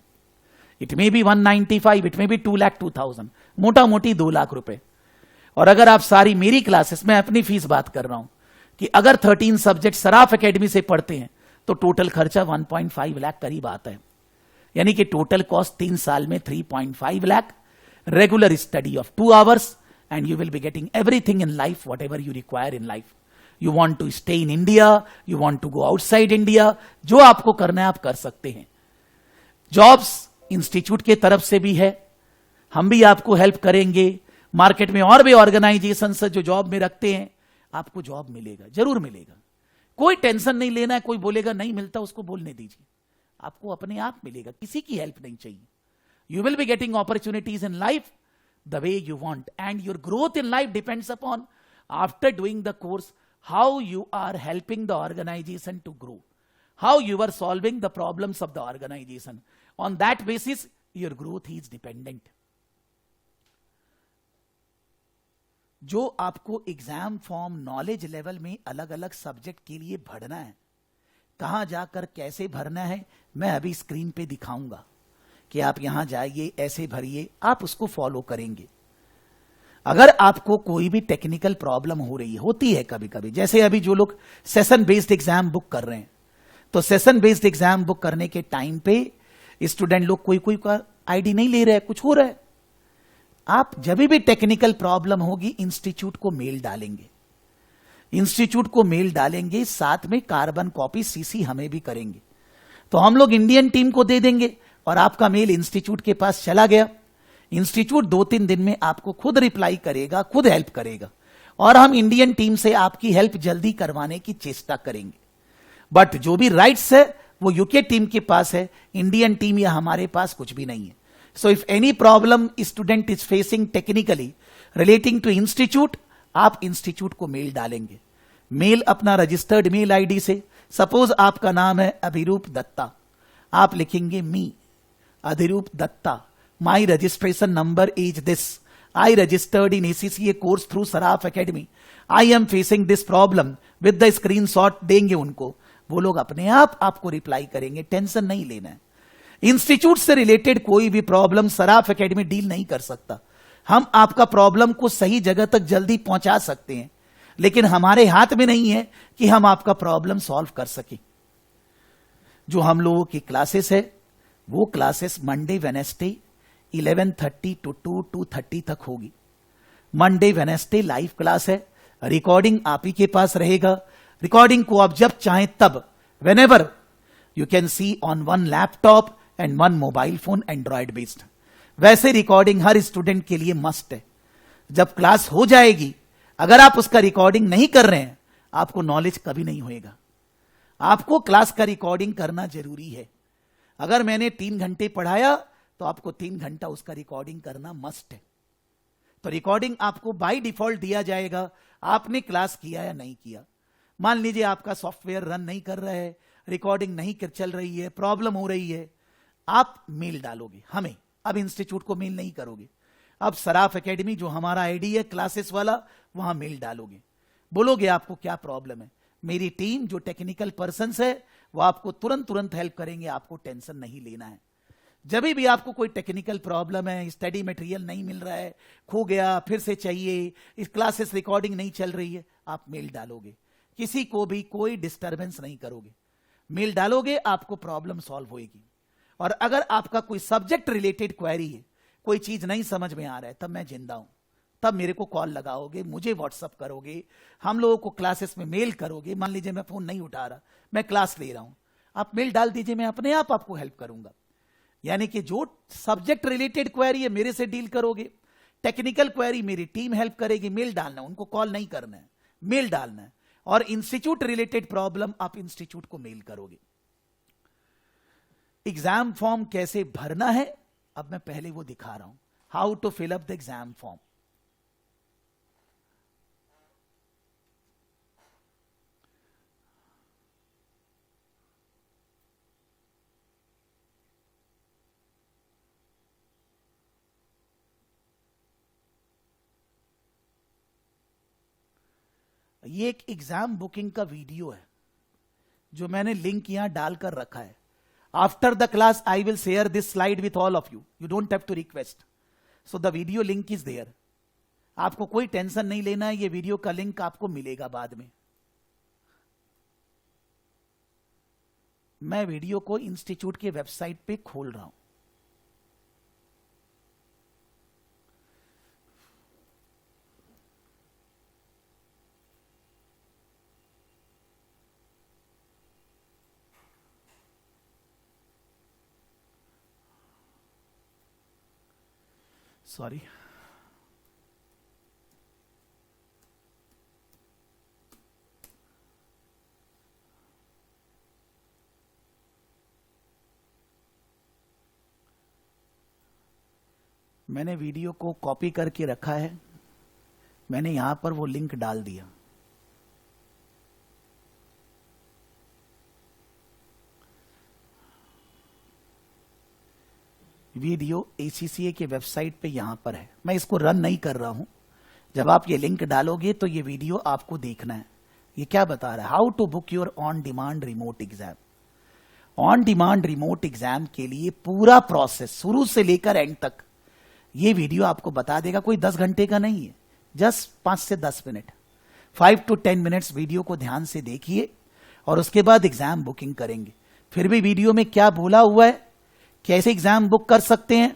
It may be 195, it may be 2,02,000, मोटा मोटी 2 लाख रुपए। और अगर आप सारी मेरी क्लासेस में अपनी फीस बात कर रहा हूं कि अगर 13 सब्जेक्ट सराफ एकेडमी से पढ़ते हैं तो टोटल खर्चा 1.5 लाख करीब आता है। यानी कि टोटल कॉस्ट 3 साल में 3.5 lakh, regular study of 2 hours, and you will be getting everything in life, whatever you require in life. You want to stay in India, you want to go outside India, जो आपको करना है आप कर सकते हैं। जॉब्स इंस्टीट्यूट के तरफ से भी है, हम भी आपको हेल्प करेंगे। मार्केट में और भी ऑर्गेनाइजेशन जो जॉब में रखते हैं, आपको जॉब मिलेगा, जरूर मिलेगा। कोई टेंशन नहीं लेना है, कोई बोलेगा नहीं मिलता उसको बोलने दीजिए, आपको अपने आप मिलेगा, किसी की हेल्प नहीं चाहिए। You will be getting opportunities in life the way you want, and your growth in life depends upon, after doing the course, how you are helping the organization to grow, how you are solving the problems of the organization. On that basis your growth is dependent. जो आपको एग्जाम फॉर्म नॉलेज लेवल में अलग अलग सब्जेक्ट के लिए भरना है, कहां जाकर कैसे भरना है, मैं अभी स्क्रीन पे दिखाऊंगा कि आप यहां जाइए, ऐसे भरिए, आप उसको फॉलो करेंगे। अगर आपको कोई भी टेक्निकल प्रॉब्लम हो रही होती है कभी कभी, जैसे अभी जो लोग सेशन बेस्ड एग्जाम बुक कर रहे हैं, तो सेशन बेस्ड एग्जाम बुक करने के टाइम पे स्टूडेंट लोग कोई का आईडी नहीं ले रहे, कुछ हो रहा है, आप जब भी टेक्निकल प्रॉब्लम होगी इंस्टीट्यूट को मेल डालेंगे, इंस्टीट्यूट को मेल डालेंगे, साथ में कार्बन कॉपी सीसी हमें भी करेंगे, तो हम लोग इंडियन टीम को दे देंगे और आपका मेल इंस्टीट्यूट के पास चला गया। इंस्टीट्यूट 2-3 दिन में आपको खुद रिप्लाई करेगा, खुद हेल्प करेगा, और हम इंडियन टीम से आपकी हेल्प जल्दी करवाने की चेष्टा करेंगे। बट जो भी राइट्स है वो यूके टीम के पास है, इंडियन टीम या हमारे पास कुछ भी नहीं है। So if any problem student is facing technically relating to institute, आप इंस्टीट्यूट को मेल डालेंगे, मेल अपना रजिस्टर्ड मेल आईडी से। सपोज आपका नाम है अभिरूप दत्ता, आप लिखेंगे मी Adhirup Datta, my registration number is this, I registered in ACCA course through Saraf Academy, I am facing this problem, with the screenshot देंगे उनको, वो लोग अपने आप आपको रिप्लाई करेंगे, टेंशन नहीं लेना है। इंस्टीट्यूट से रिलेटेड कोई भी प्रॉब्लम सराफ एकेडमी डील नहीं कर सकता। हम आपका प्रॉब्लम को सही जगह तक जल्दी पहुंचा सकते हैं, लेकिन हमारे हाथ में नहीं है कि हम आपका प्रॉब्लम सॉल्व कर सकें। जो हम लोगों की क्लासेस है वो क्लासेस मंडे वेनेसडे 11:30 to 2:30 तक होगी। मंडे वेनेसडे लाइव क्लास है, रिकॉर्डिंग आप ही के पास रहेगा। रिकॉर्डिंग को आप जब चाहें तब, whenever you can see on one laptop and one mobile phone Android based। वैसे रिकॉर्डिंग हर स्टूडेंट के लिए मस्ट है। जब क्लास हो जाएगी, अगर आप उसका रिकॉर्डिंग नहीं कर रहे हैं, आपको नॉलेज कभी नहीं होएगा। आपको क्लास का रिकॉर्डिंग करना जरूरी है। अगर मैंने 3 घंटे पढ़ाया तो आपको 3 घंटा उसका रिकॉर्डिंग करना मस्ट है। तो रिकॉर्डिंग आपको बाय डिफॉल्ट दिया जाएगा, आपने क्लास किया या नहीं किया। मान लीजिए आपका सॉफ्टवेयर रन नहीं कर रहा है, रिकॉर्डिंग नहीं चल रही है, प्रॉब्लम हो रही है, आप मेल डालोगे हमें, अब इंस्टीट्यूट को मेल नहीं करोगे। अब सराफ एकेडमी जो हमारा आईडी है क्लासेस वाला, वहां मेल डालोगे, बोलोगे आपको क्या प्रॉब्लम है। मेरी टीम जो टेक्निकल पर्सन्स है वो आपको तुरंत हेल्प करेंगे, आपको टेंशन नहीं लेना है। जब भी आपको कोई टेक्निकल प्रॉब्लम है, स्टडी मटेरियल नहीं मिल रहा है, खो गया, फिर से चाहिए, इस क्लासेस रिकॉर्डिंग नहीं चल रही है, आप मेल डालोगे, किसी को भी कोई डिस्टर्बेंस नहीं करोगे। मेल डालोगे, आपको प्रॉब्लम सॉल्व होगी। और अगर आपका कोई सब्जेक्ट रिलेटेड क्वेरी है, कोई चीज नहीं समझ में आ रहा है, तब मैं जिंदा हूं, तब मेरे को कॉल लगाओगे, मुझे व्हाट्सअप करोगे, हम लोगों को क्लासेस में मेल करोगे। मान लीजिए मैं फोन नहीं उठा रहा, मैं क्लास ले रहा हूं, आप मेल डाल दीजिए, मैं अपने आप आपको हेल्प करूंगा। यानी कि जो सब्जेक्ट रिलेटेड क्वेरी है मेरे से डील करोगे, टेक्निकल क्वेरी मेरी टीम हेल्प करेगी। मेल डालना है, उनको कॉल नहीं करना है, मेल डालना है। और इंस्टीट्यूट रिलेटेड प्रॉब्लम आप इंस्टीट्यूट को मेल करोगे। एग्जाम फॉर्म कैसे भरना है अब मैं पहले वो दिखा रहा हूं, how to fill up the exam form. ये एक एग्जाम बुकिंग का वीडियो है जो मैंने लिंक यहां डालकर रखा है। After the class I will share this slide with all of you, you don't have to request, so the video link is there. आपको कोई टेंशन नहीं लेना है, ये वीडियो का लिंक आपको मिलेगा बाद में। मैं वीडियो को इंस्टीट्यूट के वेबसाइट पे खोल रहा हूं। सॉरी, मैंने वीडियो को कॉपी करके रखा है, मैंने यहां पर वो लिंक डाल दिया। वीडियो ACCA के वेबसाइट पे यहां पर है, मैं इसको रन नहीं कर रहा हूं। जब आप ये लिंक डालोगे तो ये वीडियो आपको देखना है। ये क्या बता रहा है, how to book your on demand remote exam. On demand remote exam के लिए पूरा प्रोसेस शुरू से लेकर एंड तक ये वीडियो आपको बता देगा। कोई 10 घंटे का नहीं है, जस्ट 5 से 10 मिनट, 5 to 10 मिनट्स वीडियो को ध्यान से देखिए और उसके बाद एग्जाम बुकिंग करेंगे। फिर भी वीडियो में क्या बोला हुआ है, कैसे एग्जाम बुक कर सकते हैं,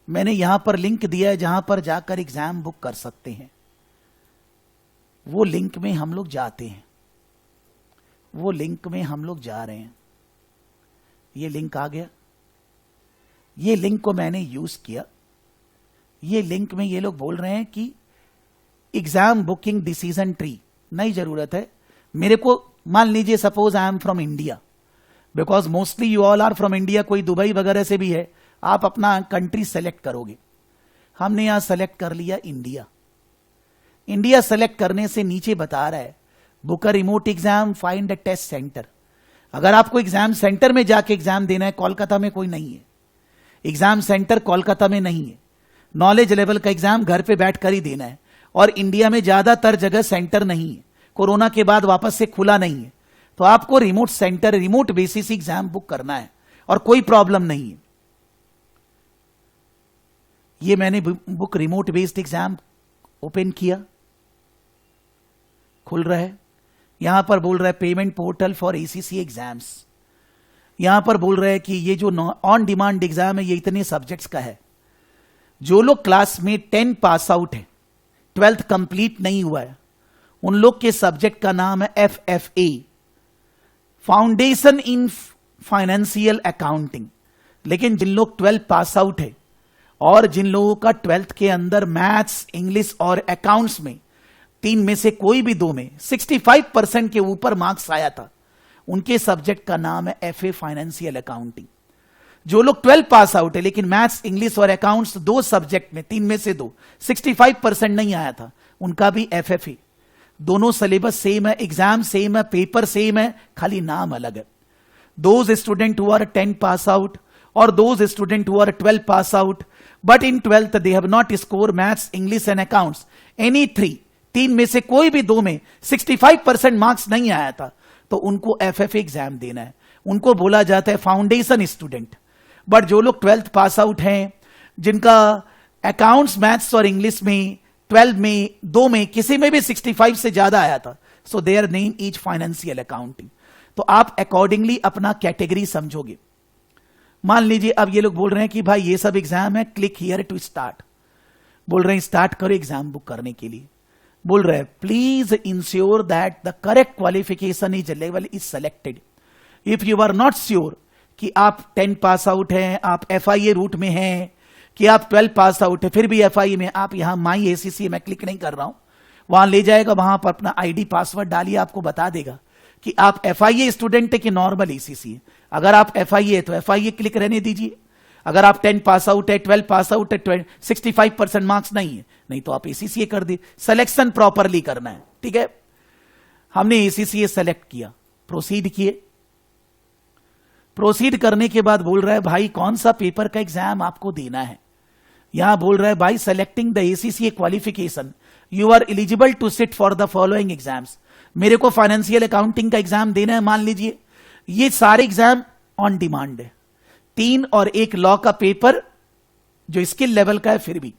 मैंने यहां पर लिंक दिया है जहां पर जाकर एग्जाम बुक कर सकते हैं। वो लिंक में हम लोग जाते हैं, वो लिंक में हम लोग जा रहे हैं। ये लिंक आ गया, ये लिंक को मैंने यूज किया। ये लिंक में ये लोग बोल रहे हैं कि एग्जाम बुकिंग डिसीजन ट्री नहीं जरूरत है। मेरे को मान लीजिए suppose I am from India, because mostly you all are from India, कोई दुबई वगैरह से भी है, आप अपना कंट्री सेलेक्ट करोगे। हमने यहां सेलेक्ट कर लिया इंडिया। इंडिया सेलेक्ट करने से नीचे बता रहा है book a remote exam, find a test centre. अगर आपको एग्जाम सेंटर में जाके एग्जाम देना है, कोलकाता में कोई नहीं है, एग्जाम सेंटर कोलकाता में नहीं है, नॉलेज लेवल का एग्जाम घर पे बैठकर ही देना है। और इंडिया में ज्यादातर जगह सेंटर नहीं है, कोरोना के बाद वापस से खुला नहीं है, तो आपको remote centre, remote basis exam book करना है और कोई प्रॉब्लम नहीं है। ये मैंने book remote based exam open किया, खुल रहा है। यहां पर बोल रहा है payment portal for ACCA exams. यहां पर बोल रहा है कि ये जो ऑन डिमांड एग्जाम है ये इतने सब्जेक्ट्स का है। जो लोग क्लास में 10 पास आउट है, 12th कंप्लीट नहीं हुआ है, उन लोग के सब्जेक्ट का नाम है FFA, foundation in financial accounting. लेकिन जिन लोग 12 पास आउट है और जिन लोगों का 12th के अंदर मैथ्स, इंग्लिश और अकाउंट्स में 3 में से कोई भी 2 में 65% के ऊपर मार्क्स आया था, उनके सब्जेक्ट का नाम है FA फाइनेंशियल अकाउंटिंग। जो लोग 12 पास आउट है लेकिन मैथ्स, इंग्लिश और अकाउंट्स 2 सब्जेक्ट में 3 में से 2 65% नहीं आया था, उनका भी FFA। दोनों सिलेबस सेम है, एग्जाम सेम है, पेपर सेम है, खाली नाम अलग है। Those student who are 10 pass out और those student who are 12 pass out but in 12th they have not score maths, English and accounts any 3 में से कोई भी 2 में 65% मार्क्स नहीं आया था, तो उनको FFA एग्जाम देना है। उनको बोला जाता है फाउंडेशन स्टूडेंट। बट जो लोग 12th पास आउट हैं, जिनका अकाउंट्स, मैथ्स और इंग्लिश में 12 में 2 में किसी में भी 65 से ज्यादा आया था, so their name is financial accounting. तो आप अकॉर्डिंगली अपना कैटेगरी समझोगे। मान लीजिए अब ये लोग बोल रहे हैं कि भाई ये सब एग्जाम है, क्लिक हियर टू स्टार्ट। बोल रहे हैं स्टार्ट करो एग्जाम बुक करने के लिए। बोल रहे हैं please ensure that the correct qualification is level is selected. If you are not sure कि आप 10 पास आउट हैं, आप FIA रूट में हैं, कि आप 12 पास आउट है फिर भी एफआईए में, आप यहां माई एसीसी में क्लिक नहीं कर रहा हूं, वहां ले जाएगा, वहां पर अपना आईडी पासवर्ड डालिए, आपको बता देगा कि आप एफआईए स्टूडेंट है कि नॉर्मल एसीसी है। अगर आप एफआईए है तो एफआईए क्लिक रहने दीजिए, अगर आप 10 पास आउट है, 12 पास आउट है, 65% मार्क्स नहीं है, नहीं तो आप एसीसीए कर दी। सिलेक्शन प्रॉपरली करना है, ठीक है। हमने एसीसीए सेलेक्ट किया, प्रोसीड किए। प्रोसीड करने के बाद बोल रहा है भाई कौन सा पेपर का एग्जाम आपको देना है। यहां बोल रहा है भाई selecting the ACCA qualification you are eligible to sit for the following exams. मेरे को फाइनेंशियल अकाउंटिंग का एग्जाम देना है, मान लीजिए ये सारे एग्जाम ऑन डिमांड है, 3 और 1 लॉ का पेपर जो स्किल लेवल का है, फिर भी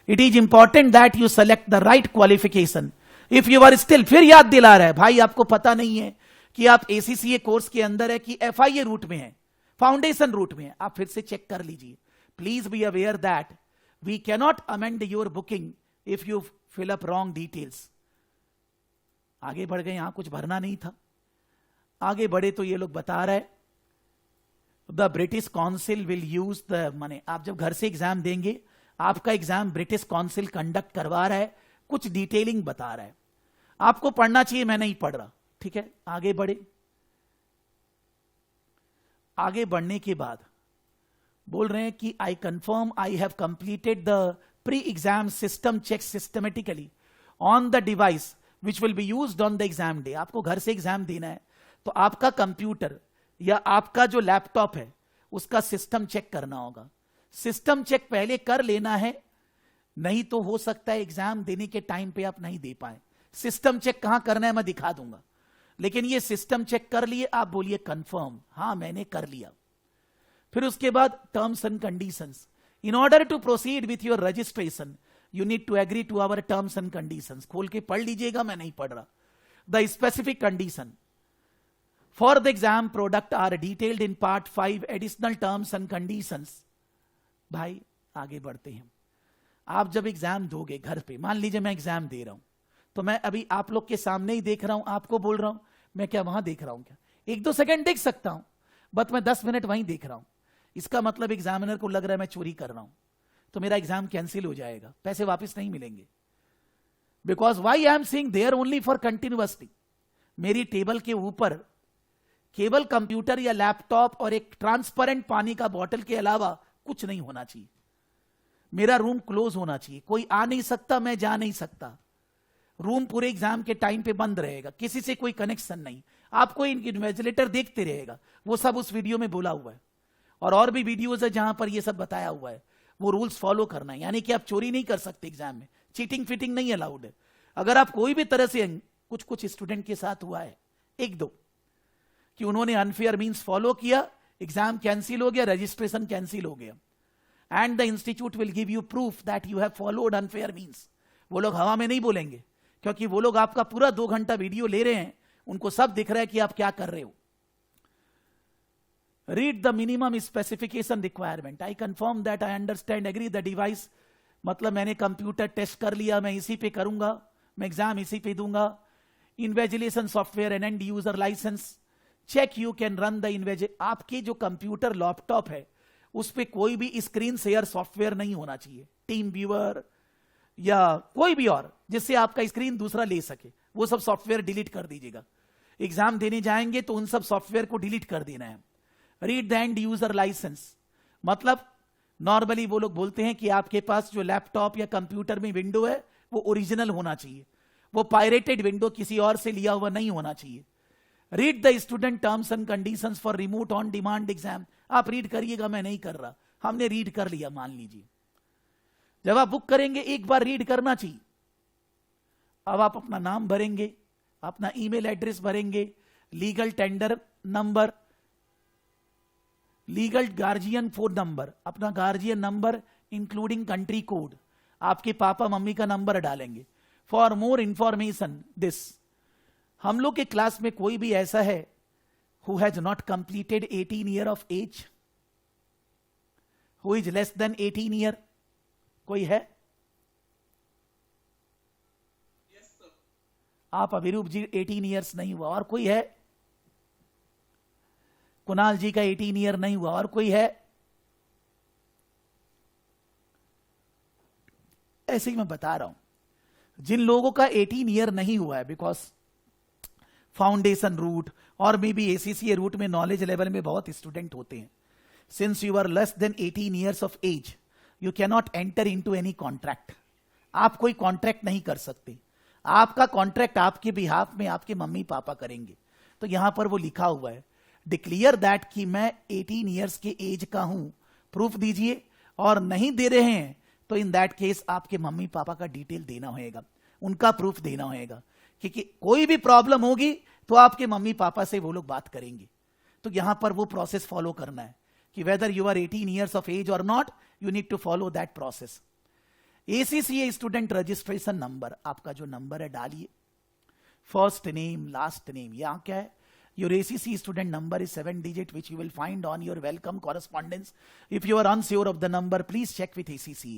it is important that you select the right qualification if you are still, फिर याद दिला रहा है भाई आपको पता नहीं है कि आप एसीसीए कोर्स के अंदर है कि एफआईए रूट में है, फाउंडेशन रूट में है, आप फिर से चेक कर लीजिए। Please be aware that we cannot amend your booking if you fill up wrong details. आगे बढ़ गए, यहां कुछ भरना नहीं था, आगे बढ़े तो ये लोग बता रहे the British council will use the money. आप जब घर से एग्जाम देंगे, आपका एग्जाम ब्रिटिश काउंसिल कंडक्ट करवा रहा है, कुछ डिटेलिंग बता रहा है, आपको पढ़ना चाहिए, मैं नहीं पढ़ रहा, ठीक है। आगे बढ़े, आगे बढ़ने के बाद बोल रहे हैं कि I confirm I have completed the pre exam system check systematically on the device which will be used on the exam day. आपको घर से एग्जाम देना है तो आपका कंप्यूटर या आपका जो लैपटॉप है उसका सिस्टम चेक करना होगा। सिस्टम चेक पहले कर लेना है, नहीं तो हो सकता है एग्जाम देने के टाइम पे आप नहीं दे पाए। सिस्टम चेक कहां करना है मैं दिखा दूंगा, लेकिन ये सिस्टम चेक कर लिए, आप बोलिए कंफर्म, हां मैंने कर लिया। फिर उसके बाद terms and conditions, in order to proceed with your registration you need to agree to our terms and conditions. खोल के पढ़ लीजिएगा, मैं नहीं पढ़ रहा। The specific condition for the exam product are detailed in part 5 additional terms and conditions. भाई आगे बढ़ते हैं। आप जब एग्जाम दोगे घर पे, मान लीजिए मैं एग्जाम दे रहा हूं, तो मैं अभी आप लोग के सामने ही देख रहा हूं, आपको बोल रहा हूं, मैं क्या वहां देख रहा हूं क्या? 1-2 सेकंड देख सकता हूं, बट मैं 10 मिनट वहीं देख रहा हूं। इसका मतलब एग्जामिनर को लग रहा है मैं चोरी कर रहा हूं, तो मेरा एग्जाम कैंसिल हो जाएगा, पैसे वापस नहीं मिलेंगे। Because why I am seeing there only for continuously. मेरी टेबल के ऊपर केवल कंप्यूटर या लैपटॉप और एक ट्रांसपेरेंट पानी का बॉटल के अलावा कुछ नहीं होना चाहिए। मेरा रूम क्लोज होना चाहिए, कोई आ नहीं सकता, मैं जा नहीं सकता। रूम पूरे एग्जाम के टाइम पे बंद रहेगा, किसी से कोई कनेक्शन नहीं। आपको इन्विजिलेटर देखते रहेगा, वो सब उस वीडियो में बोला हुआ है, और भी वीडियोज है जहां पर ये सब बताया हुआ है। वो रूल्स फॉलो करना है, यानी कि आप चोरी नहीं कर सकते एग्जाम में, चीटिंग फिटिंग नहीं अलाउड है। अगर आप कोई भी तरह से, कुछ स्टूडेंट के साथ हुआ है 1-2 कि उन्होंने अनफेयर मींस फॉलो किया, एग्जाम कैंसिल हो गया, रजिस्ट्रेशन कैंसिल हो गया, and the institute will give you proof that you have followed unfair means. वो लोग हवा में नहीं बोलेंगे, क्योंकि वो लोग आपका पूरा 2 घंटा वीडियो ले रहे हैं, उनको सब दिख रहा है कि आप क्या कर रहे हो। Read the minimum specification requirement, I confirm that I understand agree the device. मतलब मैंने कंप्यूटर टेस्ट कर लिया, मैं इसी पे करूंगा, मैं एग्जाम इसी पे दूंगा। Invigilation software and and user licence, check you can run the इन्वेज। आपके जो कंप्यूटर लैपटॉप है उस पे कोई भी स्क्रीन शेयर सॉफ्टवेयर नहीं होना चाहिए, टीम व्यूअर या कोई भी और, जिससे आपका स्क्रीन दूसरा ले सके, वो सब सॉफ्टवेयर डिलीट कर दीजिएगा। एग्जाम देने जाएंगे तो उन सब सॉफ्टवेयर को डिलीट कर देना है। Read the end user licence, मतलब नॉर्मली वो लोग बोलते हैं कि आपके पास जो लैपटॉप या कंप्यूटर में विंडो है वो ओरिजिनल होना चाहिए, वो पायरेटेड विंडो किसी और से लिया हुआ नहीं होना चाहिए। Read the student terms and conditions for remote on demand exam. आप रीड करिएगा, मैं नहीं कर रहा, हमने रीड कर लिया। मान लीजिए जब आप बुक करेंगे एक बार रीड करना चाहिए। अब आप अपना नाम भरेंगे, अपना ईमेल एड्रेस भरेंगे, legal tender number, legal guardian phone number, अपना guardian number including country code, आपके पापा मम्मी का नंबर डालेंगे। फॉर मोर इंफॉर्मेशन दिस, हम लोग के क्लास में कोई भी ऐसा है who has not completed 18 year of age, who is less than 18 year? कोई है? Yes, sir. आप अभिरूप जी 18 ईयर्स नहीं हुआ, और कोई है? कुणाल जी का 18 ईयर नहीं हुआ, और कोई है? ऐसे ही मैं बता रहा हूं, जिन लोगों का 18 ईयर नहीं हुआ है, बिकॉज फाउंडेशन रूट और मे बी एसीसीए रूट में नॉलेज लेवल में बहुत स्टूडेंट होते हैं, since you are less than 18 years of age you cannot enter into any contract. आप कोई कॉन्ट्रैक्ट नहीं कर सकते, आपका कॉन्ट्रैक्ट आपके बिहाफ में आपके मम्मी पापा करेंगे। तो यहां पर वो लिखा हुआ है, डिक्लेयर दैट कि मैं 18 ईयर्स के एज का हूं, प्रूफ दीजिए, और नहीं दे रहे हैं तो इन दैट केस आपके मम्मी पापा का डिटेल देना होगा, उनका प्रूफ देना होगा, क्योंकि कोई भी प्रॉब्लम होगी तो आपके मम्मी पापा से वो लोग बात करेंगे। तो यहां पर वो प्रोसेस फॉलो करना है कि whether you are 18 years of age और not, you need to follow that process. ACCA student registration number, आपका जो नंबर है डालिए, फर्स्ट नेम लास्ट नेम। यहां क्या है, your ACC student number is 7 digit which you will find on your welcome correspondence. If you are unsure of the number, please check with ACC.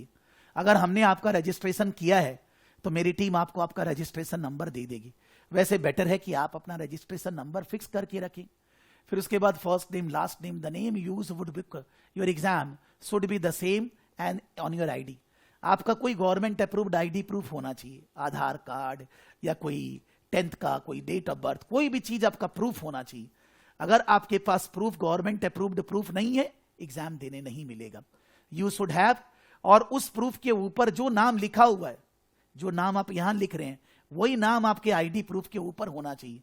अगर हमने आपका रजिस्ट्रेशन किया है तो मेरी टीम आपको आपका रजिस्ट्रेशन नंबर दे देगी। वैसे बेटर है कि आप अपना रजिस्ट्रेशन नंबर फिक्स करके रखें। फिर उसके बाद first name last name, the name use would be your exam should be the same and on your ID. आपका कोई गवर्नमेंट अप्रूव्ड आईडी प्रूफ होना चाहिए, आधार कार्ड या कोई 10th का कोई डेट ऑफ बर्थ, कोई भी चीज आपका प्रूफ होना चाहिए। अगर आपके पास प्रूफ गवर्नमेंट अप्रूव्ड प्रूफ नहीं है, एग्जाम देने नहीं मिलेगा। यू शुड हैव, और उस प्रूफ के ऊपर जो नाम लिखा हुआ है, जो नाम आप यहां लिख रहे हैं, वही नाम आपके आईडी प्रूफ के ऊपर होना चाहिए,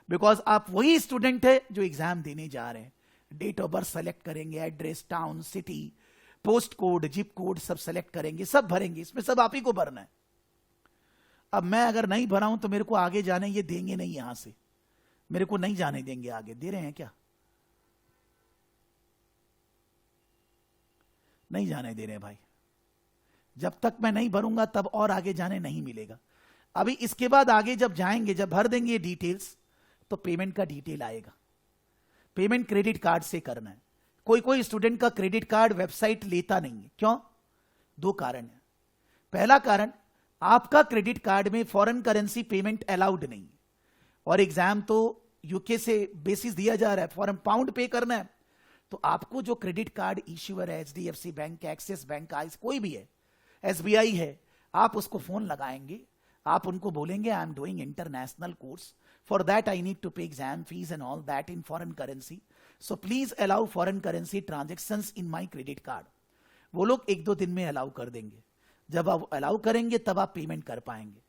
बिकॉज आप वही स्टूडेंट है जो एग्जाम देने जा रहे हैं। डेट ऑफ बर्थ सेलेक्ट करेंगे, address, town, city, post code, zip code सब सेलेक्ट करेंगे, सब भरेंगे, इसमें सब आप ही को भरना है। अब मैं अगर नहीं भरा हूं तो मेरे को आगे जाने ये देंगे नहीं, यहां से मेरे को नहीं जाने देंगे आगे। दे रहे हैं क्या? नहीं जाने दे रहे भाई। जब तक मैं नहीं भरूंगा तब और आगे जाने नहीं मिलेगा। अभी इसके बाद आगे जब जाएंगे, जब भर देंगे ये डिटेल्स, तो पेमेंट का डिटेल आएगा। पेमेंट क्रेडिट कार्ड से करना है। कोई कोई स्टूडेंट का क्रेडिट कार्ड वेबसाइट लेता नहीं है, क्यों? 2 कारण है। पहला कारण, आपका क्रेडिट कार्ड में फॉरेन करेंसी पेमेंट अलाउड नहीं है, और एग्जाम तो यूके से बेसिस दिया जा रहा है, फॉरेन पाउंड पे करना है। तो आपको जो क्रेडिट कार्ड इश्यूअर है, HDFC bank, axis bank, ice कोई भी है, SBI है, आप उसको फोन लगाएंगे, आप उनको बोलेंगे I am doing international course, for that I need to pay exam fees and all that in foreign currency, so please allow foreign currency transactions in my credit card. वो लोग 1-2 दिन में अलाउ कर देंगे। जब आप अलाउ करेंगे तब आप पेमेंट कर पाएंगे।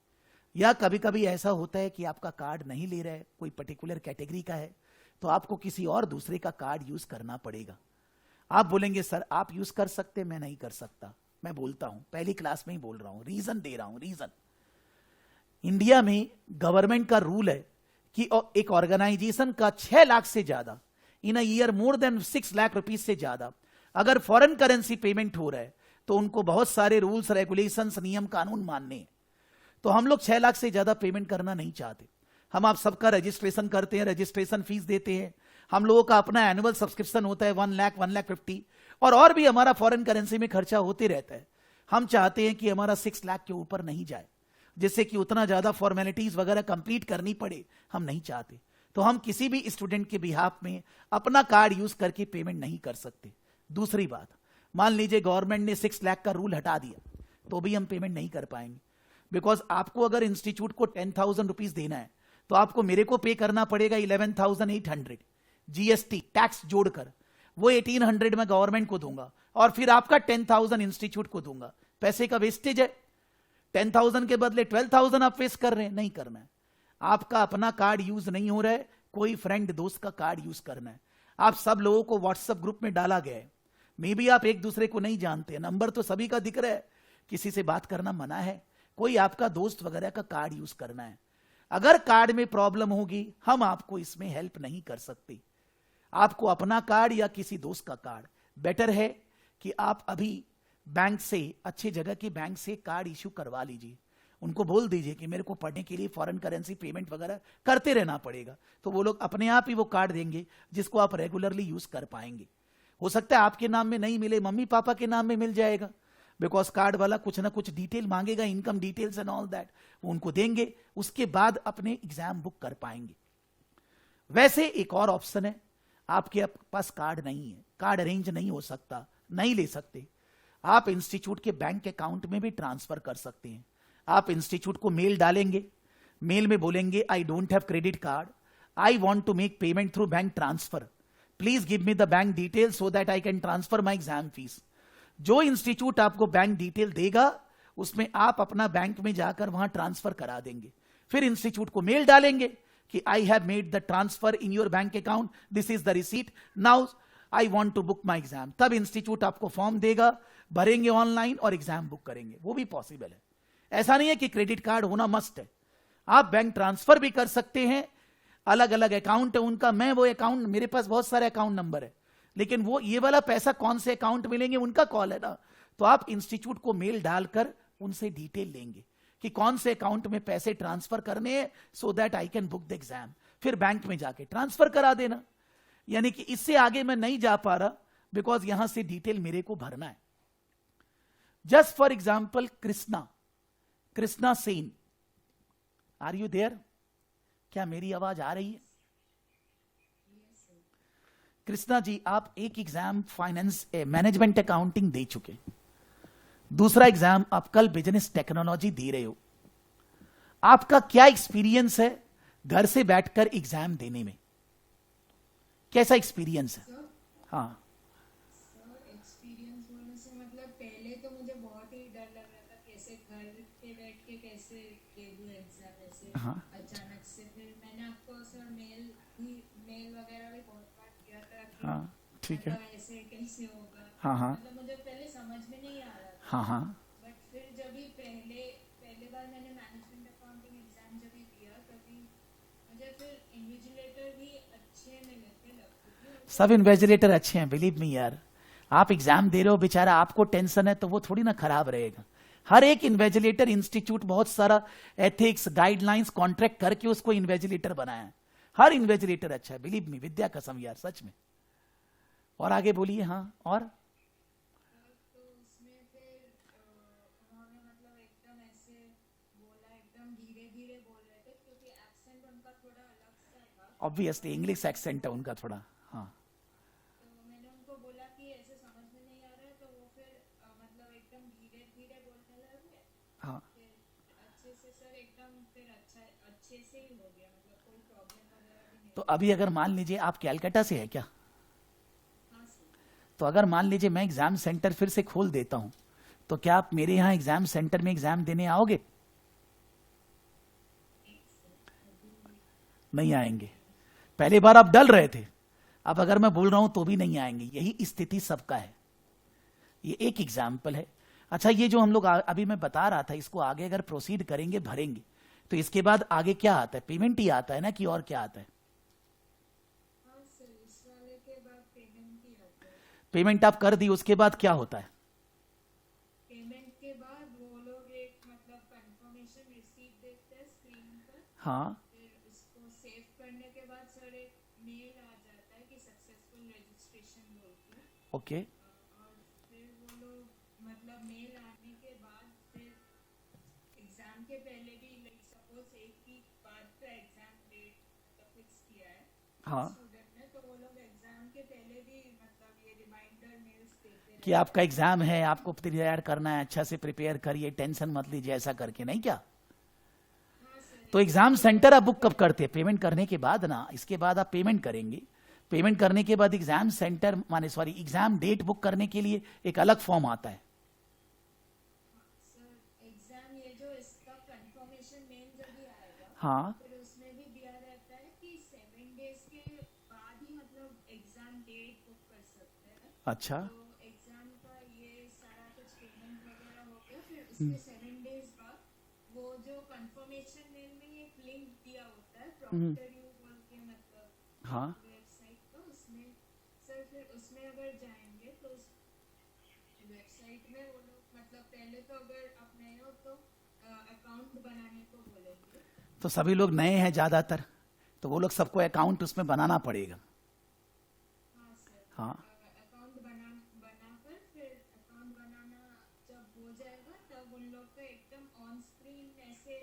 या कभी कभी ऐसा होता है कि आपका कार्ड नहीं ले रहा है, कोई पर्टिकुलर कैटेगरी का है, तो आपको किसी और दूसरे का कार्ड यूज करना पड़ेगा। आप बोलेंगे सर आप यूज कर सकते, मैं नहीं कर सकता। मैं बोलता हूं, पहली क्लास में ही बोल रहा हूं, रीजन दे रहा हूं। रीजन, इंडिया में गवर्नमेंट का रूल है कि एक ऑर्गेनाइजेशन का 6 लाख से ज्यादा, in a year more than 6 lakh rupees से ज्यादा अगर फॉरेन करेंसी पेमेंट हो रहा है तो उनको बहुत सारे रूल्स, रेगुलेशंस, नियम, कानून मानने हैं। तो हम लोग 6 लाख से ज्यादा पेमेंट करना नहीं चाहते। हम आप सबका रजिस्ट्रेशन करते हैं, रजिस्ट्रेशन फीस देते हैं। हम लोगों का अपना एनुअल सब्सक्रिप्शन होता है 1 लाख, 1,50,000, और भी हमारा फॉरेन करेंसी में खर्चा होते रहता है। हम चाहते हैं कि हमारा 6 लाख के ऊपर नहीं जाए, जिससे कि उतना ज्यादा फॉर्मेलिटीज वगैरह कंप्लीट करनी पड़े, हम नहीं चाहते। तो हम किसी भी स्टूडेंट के बिहाफ में अपना कार्ड यूज करके पेमेंट नहीं कर सकते। दूसरी बात, मान लीजिए गवर्नमेंट ने 6 लाख का रूल हटा दिया, तो भी हम पेमेंट नहीं कर पाएंगे, बिकॉज आपको अगर इंस्टीट्यूट को 10,000 रुपीज देना है तो आपको मेरे को पे करना पड़ेगा 11,800 GST टैक्स जोड़कर, वो 1,800 मैं गवर्नमेंट को दूंगा, और फिर आपका 10,000 इंस्टीट्यूट को दूंगा। पैसे का वेस्टेज है। 10,000 के बदले 12,000 आप वेस्ट कर रहे हैं, नहीं करना है। आपका अपना कार्ड यूज नहीं हो रहा है, कोई फ्रेंड दोस्त का कार्ड यूज करना है। आप सब लोगों को व्हाट्सएप ग्रुप में डाला गया है, मे भी आप एक दूसरे को नहीं जानते, नंबर तो सभी का दिख रहा है, किसी से बात करना मना है, कोई आपका दोस्त वगैरह का कार्ड यूज करना है। अगर कार्ड में प्रॉब्लम होगी, हम आपको इसमें हेल्प नहीं कर सकते। आपको अपना कार्ड या किसी दोस्त का कार्ड, बेटर है कि आप अभी बैंक से, अच्छे जगह के बैंक से कार्ड इश्यू करवा लीजिए। उनको बोल दीजिए कि मेरे को पढ़ने के लिए फॉरेन करेंसी पेमेंट वगैरह करते रहना पड़ेगा, तो वो लोग अपने आप ही वो कार्ड देंगे जिसको आप रेगुलरली यूज कर पाएंगे। हो सकता है आपके नाम में नहीं मिले, मम्मी पापा के नाम में मिल जाएगा, बिकॉज कार्ड वाला कुछ ना कुछ डिटेल मांगेगा, income details and all that, वो उनको देंगे, उसके बाद अपने एग्जाम बुक कर पाएंगे। वैसे एक और ऑप्शन है, आपके पास कार्ड नहीं है, कार्ड अरेंज नहीं हो सकता, नहीं ले सकते, आप इंस्टीट्यूट के बैंक अकाउंट में भी ट्रांसफर कर सकते हैं। आप इंस्टीट्यूट को मेल डालेंगे, मेल में बोलेंगे I don't have credit card, I want to make payment through bank transfer, please give me the bank detail so that I can transfer my exam fees. जो इंस्टीट्यूट आपको बैंक डिटेल देगा उसमें आप अपना बैंक में जाकर वहां ट्रांसफर करा देंगे। फिर इंस्टीट्यूट को मेल डालेंगे कि I have made the transfer in your bank account, this is the receipt, now I want to book my exam. तब इंस्टीट्यूट आपको फॉर्म देगा, भरेंगे ऑनलाइन और एग्जाम बुक करेंगे। वो भी पॉसिबल है। ऐसा नहीं है कि क्रेडिट कार्ड होना मस्ट है, आप बैंक ट्रांसफर भी कर सकते हैं। अलग अलग अकाउंट है उनका, मैं वो अकाउंट, मेरे पास बहुत सारे अकाउंट नंबर है, लेकिन वो ये वाला पैसा कौन से अकाउंट में लेंगे उनका कॉल है ना। तो आप इंस्टीट्यूट को मेल डालकर उनसे डिटेल लेंगे कि कौन से अकाउंट में पैसे ट्रांसफर करने हैं, सो that I can book the exam. फिर बैंक में जाके ट्रांसफर करा देना। यानी कि इससे आगे मैं नहीं जा पा रहा बिकॉज यहां से डिटेल मेरे को भरना है। Just for example Krishna Sen, are you there? क्या मेरी आवाज आ रही है? कृष्णा जी, आप एक एग्जाम फाइनेंस मैनेजमेंट अकाउंटिंग दे चुके, दूसरा एग्जाम आप कल बिजनेस टेक्नोलॉजी दे रहे हो। आपका क्या एक्सपीरियंस है घर से बैठकर एग्जाम देने में? कैसा एक्सपीरियंस है? हाँ एक्सपीरियंस बोलने से मतलब पहले तो मुझे बहुत ही डर लग रहा था, कैसे घर पे बैठ के कैसे दे दूं एग्जाम ऐसे अचानक से। फिर मैंने आपको सर मेल वगैरह भी बहुत बार किया था कि हाँ ठीक है, मतलब ऐसे कैसे होगा। हाँ मतलब मुझे पहले समझ में नहीं आ रहा था। हाँ हाँ बट फिर जब भी पहले बार मैंने मैनेजमेंट अकाउंटिंग एग्जाम जब भी दिया, तभी मुझे फिर इन्विजिलेटर भी अच्छे मिले थे, लगते थे। सब इन्वेजिलेटर अच्छे हैं, बिलीव मी यार। आप एग्जाम दे रहे हो, बेचारा आपको टेंशन है तो वो थोड़ी ना खराब रहेगा। हर एक इन्वेजिलेटर इंस्टीट्यूट बहुत सारा एथिक्स गाइडलाइंस कॉन्ट्रैक्ट करके उसको इन्वेजिलेटर बनाया है। हर इन्वेजिलेटर अच्छा है, बिलीव मी, विद्या कसम यार, सच में। और आगे बोलिए। हाँ, और तो उसमें फिर उन्होंने मतलब एकदम ऐसे बोला, एकदम धीरे धीरे बोल रहे थे क्योंकि एक्सेंट उनका थोड़ा अलग सा था। ऑब्वियसली इंग्लिश एक्सेंट है उनका थोड़ा। हाँ तो मैंने उनको बोला कि ऐसे समझ में नहीं आ रहा है, तो वो फिर मतलब एकदम धीरे धीरे बोलने लगे। हाँ फिर अच्छे से सर एकदम फिर अच्छे से ही हो गया, मतलब कोई प्रॉब्लम वगैरह भी नहीं। तो अभी अगर मान लीजिए आप कैलकाटा से है क्या? हाँ सर। तो अगर मान लीजिए मैं एग्जाम सेंटर फिर से खोल देता हूं, तो क्या आप मेरे यहाँ एग्जाम सेंटर में एग्जाम देने आओगे? नहीं आएंगे। पहले बार आप डल रहे थे, अब अगर मैं बोल रहा हूं तो भी नहीं आएंगे। यही स्थिति सबका है। ये एक एग्जाम्पल है। अच्छा, ये जो हम लोग अभी मैं बता रहा था, इसको आगे अगर प्रोसीड करेंगे, भरेंगे, तो इसके बाद आगे क्या आता है? पेमेंट ही आता है ना, कि और क्या आता है? हाँ सर, इस वाले के बाद पेमेंट ही आता है। पेमेंट आप कर दी, उसके बाद क्या होता है? पेमेंट के बाद वो लोग एक मतलब कंफर्मेशन रिसीट देते हैं स्क्रीन पर। हाँ फिर इसको सेव करने के बाद सर एक मेल आ जाता है कि सक्सेसफुल रजिस्ट्रेशन बोल के। ओके। और फिर वो लोग मतलब मेल आने के बाद फिर एग्जाम के पहले भी लाइक सपोज एक वीक बाद का एग्जाम डेट फिक्स किया है हाँ स्टूडेंट ने, तो वो लोग एग्जाम के पहले भी मतलब ये रिमाइंडर मेल्स देते कि आपका एग्जाम है, आपको तैयार करना है, अच्छा से प्रिपेयर करिए, टेंशन मत लीजिए, ऐसा करके, नहीं क्या? हाँ सर। तो एग्जाम सेंटर आप बुक कब करते हैं? पेमेंट करने के बाद ना। इसके बाद आप पेमेंट करेंगे। पेमेंट करने के बाद एग्जाम सेंटर माने सॉरी एग्जाम डेट बुक करने के लिए एक अलग फॉर्म आता है। सर एग्जाम ये जो इसका कंफर्मेशन मेल जब भी आएगा, हाँ फिर उसमें भी दिया रहता है कि 7 डेज के बाद ही मतलब एग्जाम डेट बुक कर सकते हैं। अच्छा। तो एग्जाम का ये सारा कुछ पेमेंट वगैरह हो गया, फिर उसके 7 डेज बाद वो जो कंफर्मेशन मेल में एक लिंक दिया होता है प्रॉम्प्टर यू बोल के, मतलब हाँ वेबसाइट का। उसमें सर फिर उसमें अगर जाएंगे तो उस वेबसाइट में वो लोग मतलब पहले तो अगर आप नए हो तो अकाउंट बनाने को बोलेंगे। तो सभी लोग नए हैं ज्यादातर, तो वो लोग सबको अकाउंट उसमें बनाना पड़ेगा। हाँ सर। हाँ अकाउंट बनाकर फिर अकाउंट बनाना जब हो जाएगा, तब उन लोग का एकदम ऑन स्क्रीन ऐसे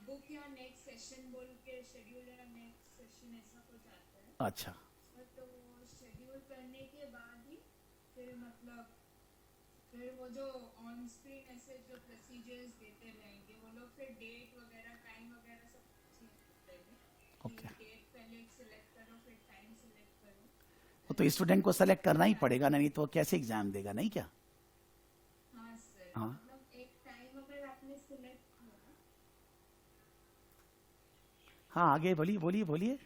बुक या नेक्स्ट सेशन बोल के शेड्यूल या नेक्स्ट सेशन ऐसा कुछ आता है। अच्छा। तो वो शेड्यूल करने के बाद ही फिर मतलब फिर वो जो ऑन स्क्रीन ऐसे जो प्रोसीजर्स देते रहेंगे वो लोग फिर डेट वगैरह टाइम वगैरह सब चेंज करेंगे ओके कि डेट पहले सिलेक्ट करो फिर टाइम सिलेक्ट करो. वो तो स्टूडेंट को सेलेक्ट करना ही पड़ेगा ना, नहीं तो वो कैसे एग्जाम देगा, नहीं क्या? हाँ सर, हाँ मतलब एक टाइम अगर आपने सिलेक्ट किया. हाँ, आगे बोलिए बोलिए बोलिए.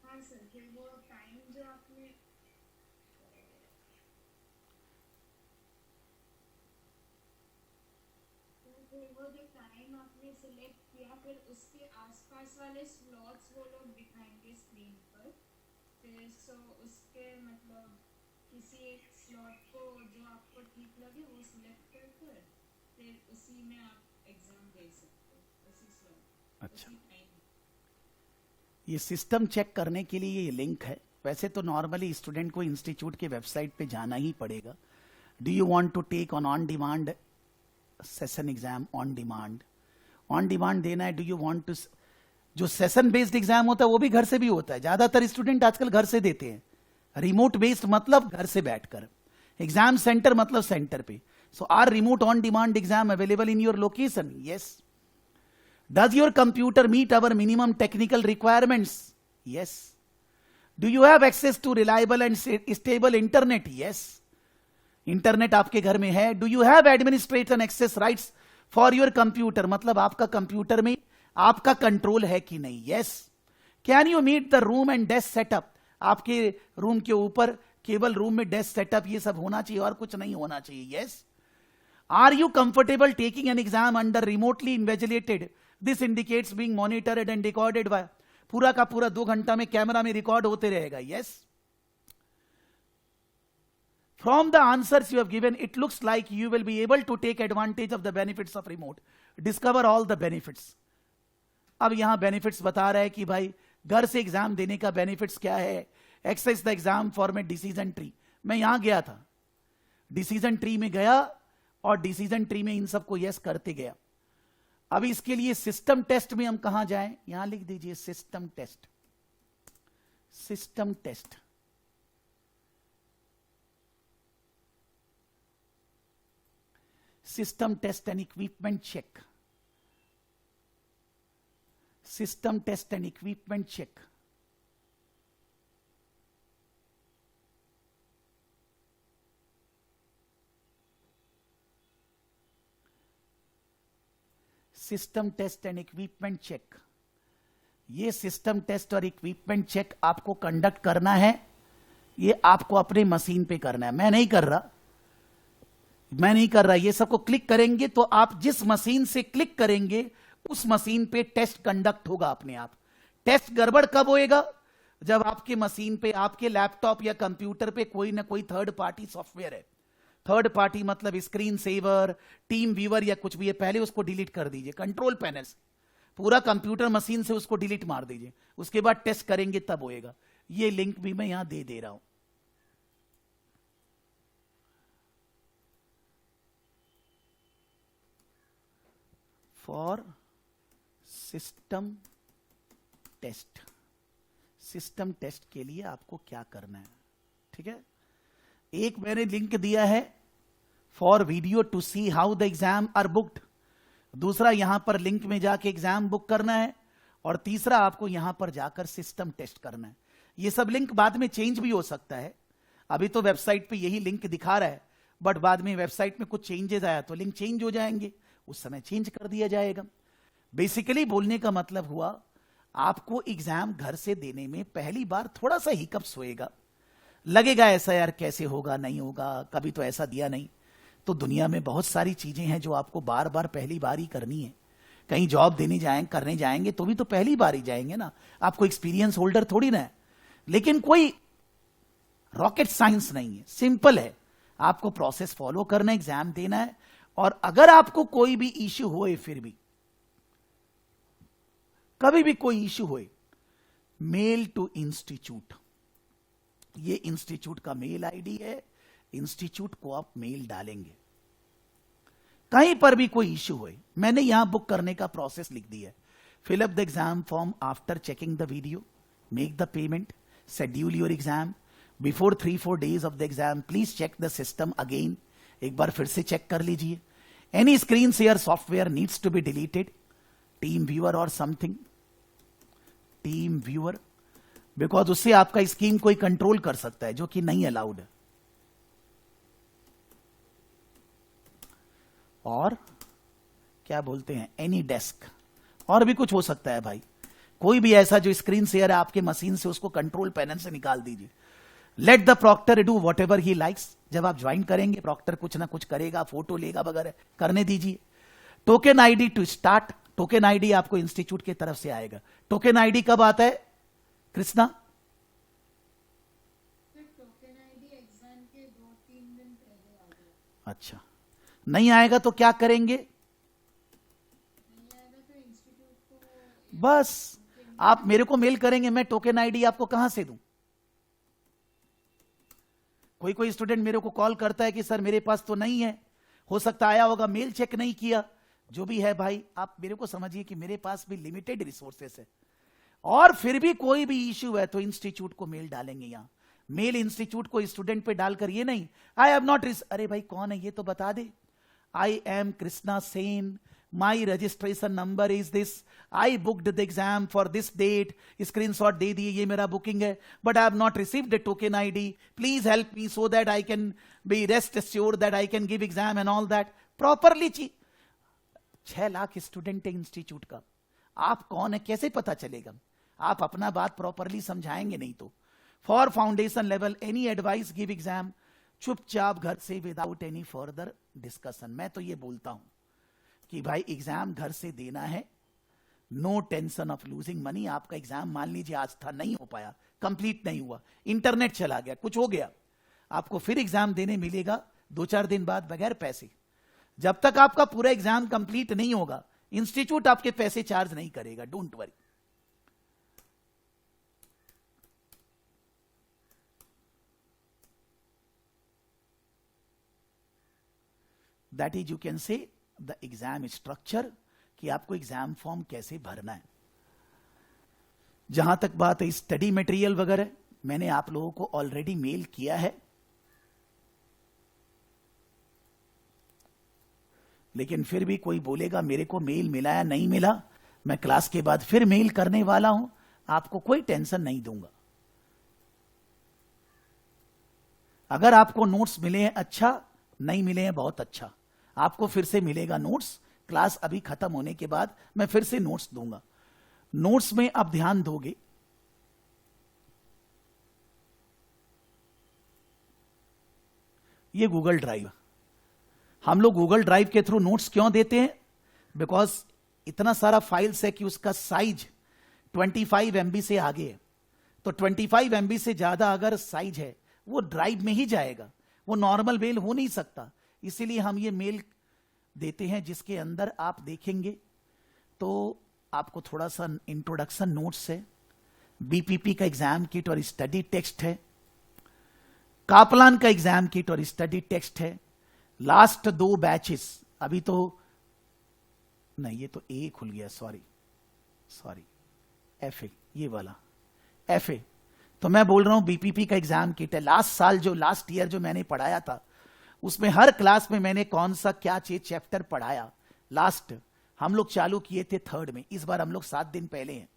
हाँ सर, फिर वो टाइम जो आपने फिर वो जो टाइम आपने सिलेक्ट किया फिर उसके आसपास वाले स्लॉट्स वो लोग दिखाएंगे स्क्रीन पर. फिर सो उसके मतलब किसी एक स्लॉट को जो आपको ठीक लगे वो सिलेक्ट कर फिर उसी में आप एग्जाम दे सकते हो उसी स्लॉट अच्छा, उसी टाइम. ये सिस्टम चेक करने के लिए ये लिंक है. वैसे तो नॉर्मली स्टूडेंट को इंस्टीट्यूट के वेबसाइट पे जाना ही पड़ेगा. Do you want to take on demand session exam? On demand देना है. डू यू वांट टू, जो सेशन बेस्ड एग्जाम होता है वो भी घर से भी होता है. ज्यादातर स्टूडेंट आजकल घर से देते हैं. रिमोट बेस्ड मतलब घर से बैठकर. एग्जाम सेंटर मतलब सेंटर पे. So are remote on demand exam available in your location? Yes. Does your computer meet our minimum technical requirements? Yes. Do you have access to reliable and stable internet? Yes. Internet आपके घर में है. Do you have administration access rights for your computer? मतलब आपका कंप्यूटर में आपका कंट्रोल है कि नहीं? Yes. Can you meet the room and desk setup? आपके रूम के ऊपर केवल रूम में डेस्क सेटअप ये सब होना चाहिए और कुछ नहीं होना चाहिए. Yes. Are you comfortable taking an exam under remotely invigilated? This indicates being monitored and recorded by. पूरा का पूरा 2 घंटा में कैमरा में रिकॉर्ड होते रहेगा. Yes. From the answers you have given, it looks like you will be able to take advantage of the benefits of remote. Discover all the benefits. अब यहां बेनिफिट्स बता रहा है कि भाई घर से एग्जाम देने का बेनिफिट्स क्या है. Access the exam format decision tree. मैं यहां गया था, डिसीजन ट्री में गया और डिसीजन ट्री में इन सबको यस करते गया. अब इसके लिए सिस्टम टेस्ट में हम कहां जाएं? यहां लिख दीजिए system test. System test. System test and equipment check. System test and equipment check. System test and equipment check. ये सिस्टम टेस्ट और इक्विपमेंट चेक आपको कंडक्ट करना है. ये आपको अपने मशीन पे करना है. मैं नहीं कर रहा. ये सबको क्लिक करेंगे तो आप जिस मशीन से क्लिक करेंगे उस मशीन पे टेस्ट कंडक्ट होगा अपने आप. टेस्ट गड़बड़ कब होएगा? जब आपके मशीन पे, आपके लैपटॉप या कंप्यूटर पे कोई ना कोई थर्ड पार्टी सॉफ्टवेयर है. थर्ड पार्टी मतलब स्क्रीन सेवर, टीम व्यूअर या कुछ भी है. पहले उसको डिलीट कर दीजिए कंट्रोल पैनल से. पूरा कंप्यूटर मशीन से उसको डिलीट मार दीजिए. उसके बाद टेस्ट करेंगे तब होएगा. ये लिंक भी मैं यहां दे रहा हूं. For system test. System test के लिए आपको क्या करना है? ठीक है. एक मैंने लिंक दिया है for video to see how the exam are booked. दूसरा यहां पर लिंक में जाके एग्जाम बुक करना है. और तीसरा आपको यहां पर जाकर सिस्टम टेस्ट करना है. ये सब लिंक बाद में चेंज भी हो सकता है. अभी तो वेबसाइट पे यही लिंक दिखा रहा है, बट बाद में वेबसाइट में कुछ चेंजेस आया तो लिंक चेंज हो जाएंगे. उस समय चेंज कर दिया जाएगा. बेसिकली बोलने का मतलब हुआ आपको एग्जाम घर से देने में पहली बार थोड़ा सा हिकअप्स होएगा. लगेगा ऐसा यार कैसे होगा, नहीं होगा, कभी तो ऐसा दिया नहीं. तो दुनिया में बहुत सारी चीजें हैं जो आपको बार बार पहली बार ही करनी है. कहीं जॉब करने जाएंगे तो भी तो पहली बार ही जाएंगे ना. आपको एक्सपीरियंस होल्डर थोड़ी ना है. लेकिन कोई रॉकेट साइंस नहीं है, सिंपल है. आपको प्रोसेस फॉलो करना है, एग्जाम देना है. और अगर आपको कोई भी इश्यू होए, फिर भी कभी भी कोई इश्यू होए, मेल टू इंस्टीट्यूट. ये इंस्टीट्यूट का मेल आईडी है. इंस्टीट्यूट को आप मेल डालेंगे. कहीं पर भी कोई इश्यू होए, मैंने यहां बुक करने का प्रोसेस लिख दिया है. Fill up the exam form after checking the video. make the payment, schedule your exam. Before 3-4 days of the exam, please check the system again. एक बार फिर से चेक कर लीजिए. Any screen share software needs to be deleted. Team viewer or something. Team viewer. Because उससे आपका स्क्रीन कोई कंट्रोल कर सकता है जो कि नहीं अलाउड है. और क्या बोलते हैं, एनी डेस्क. और भी कुछ हो सकता है भाई. कोई भी ऐसा जो स्क्रीन शेयर है आपके मशीन से, उसको कंट्रोल पैनल से निकाल दीजिए. Let the proctor do whatever he likes. जब आप ज्वाइन करेंगे प्रॉक्टर कुछ ना कुछ करेगा, फोटो लेगा वगैरह, करने दीजिए. Token ID to start. Token ID आपको इंस्टीट्यूट की तरफ से आएगा. टोकन आईडी कब आता है कृष्णा? टोकन आईडी एग्जाम के 2-3 दिन पहले आ गया. अच्छा, नहीं आएगा तो क्या करेंगे? नहीं आएगा तो इंस्टीट्यूट को बस आप मेरे को मेल करेंगे, मैं टोकन आईडी आपको कहां से दूं? कोई स्टूडेंट मेरे को कॉल करता है कि सर मेरे पास तो नहीं है, हो सकता आया होगा, मेल चेक नहीं किया. जो भी है भाई, आप मेरे को समझिए कि मेरे पास भी लिमिटेड रिसोर्सेस है, और फिर भी कोई भी इश्यू है तो इंस्टीट्यूट को मेल डालेंगे. यहां मेल इंस्टीट्यूट को स्टूडेंट पे डालकर ये नहीं, आई हैव नॉट अरे भाई कौन है ये तो बता दे. I am Krishna Sen, my registration number is this, I booked the exam for this date, screenshot दे दिए, ये मेरा बुकिंग है, but I have not received the token ID, please help me so that I can be rest assured that I can give exam and all that properly. 6 lakh student है इंस्टीट्यूट का, आप कौन है कैसे पता चलेगा? आप अपना बात प्रॉपरली समझाएंगे नहीं तो. For foundation level any advice give exam, चुपचाप घर से विदाउट एनी फर्दर डिस्कशन. मैं तो ये बोलता हूं कि भाई एग्जाम घर से देना है, no tension of losing money. आपका एग्जाम मान लीजिए आज था, नहीं हो पाया, कंप्लीट नहीं हुआ, इंटरनेट चला गया, कुछ हो गया, आपको फिर एग्जाम देने मिलेगा 2-4 दिन बाद बगैर पैसे. जब तक आपका पूरा एग्जाम कंप्लीट नहीं होगा इंस्टीट्यूट आपके पैसे चार्ज नहीं करेगा, don't worry. That is you can say the exam structure, कि आपको एग्जाम फॉर्म कैसे भरना है. जहां तक बात है स्टडी मटेरियल वगैरह, मैंने आप लोगों को ऑलरेडी मेल किया है, लेकिन फिर भी कोई बोलेगा मेरे को मेल मिला या नहीं मिला, मैं क्लास के बाद फिर मेल करने वाला हूं. आपको कोई टेंशन नहीं दूंगा. अगर आपको नोट्स मिले हैं अच्छा, नहीं मिले हैं बहुत अच्छा, आपको फिर से मिलेगा नोट्स. क्लास अभी खत्म होने के बाद मैं फिर से नोट्स दूंगा. नोट्स में आप ध्यान दोगे, ये गूगल ड्राइव, हम लोग गूगल ड्राइव के थ्रू नोट्स क्यों देते हैं? बिकॉज इतना सारा फाइल्स है कि उसका साइज 25 MB से आगे है. तो 25 MB से ज्यादा अगर साइज है वो ड्राइव में ही जाएगा, वो नॉर्मल मेल हो नहीं सकता. इसीलिए हम ये मेल देते हैं जिसके अंदर आप देखेंगे तो आपको थोड़ा सा इंट्रोडक्शन नोट्स है, बीपीपी का एग्जाम किट और स्टडी टेक्स्ट है, कापलान का एग्जाम किट और स्टडी टेक्स्ट है. लास्ट 2 बैचेस अभी तो नहीं, ये तो ए खुल गया, सॉरी एफए, ये वाला एफए. तो मैं बोल रहा हूं बीपीपी का एग्जाम किट है. लास्ट ईयर जो मैंने पढ़ाया था उसमें हर क्लास में मैंने कौन सा क्या चैप्टर पढ़ाया. लास्ट हम लोग चालू किए थे 3rd में, इस बार हम लोग 7 दिन पहले हैं.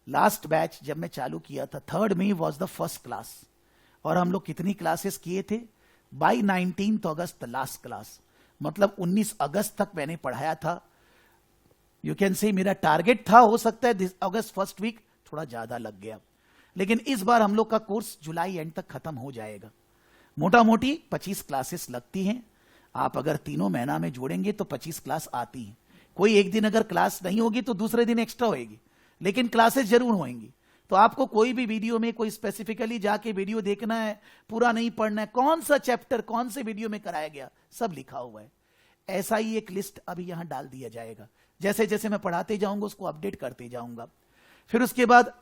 लास्ट बैच जब मैं चालू किया था 3rd में वॉज द फर्स्ट क्लास, और हम लोग कितनी क्लासेस किए थे? बाई 19 अगस्त लास्ट क्लास, मतलब 19 अगस्त तक मैंने पढ़ाया था. यू कैन से मेरा टारगेट था, हो सकता है अगस्त फर्स्ट वीक थोड़ा ज्यादा लग गया, लेकिन इस बार हम लोग का कोर्स जुलाई एंड तक खत्म हो जाएगा. मोटा मोटी 25 क्लासेस लगती हैं. आप अगर तीनों महीना में जोड़ेंगे तो 25 क्लास आती हैं. कोई एक दिन अगर क्लास नहीं होगी तो दूसरे दिन एक्स्ट्रा होगी, लेकिन क्लासेस जरूर होंगी. तो आपको कोई भी वीडियो में कोई स्पेसिफिकली जाके वीडियो देखना है, पूरा नहीं पढ़ना है, कौन सा चैप्टर कौन से वीडियो में कराया गया सब लिखा हुआ है. ऐसा ही एक लिस्ट अभी यहां डाल दिया जाएगा, जैसे जैसे मैं पढ़ाते जाऊंगा उसको अपडेट करते जाऊंगा. फिर उसके बाद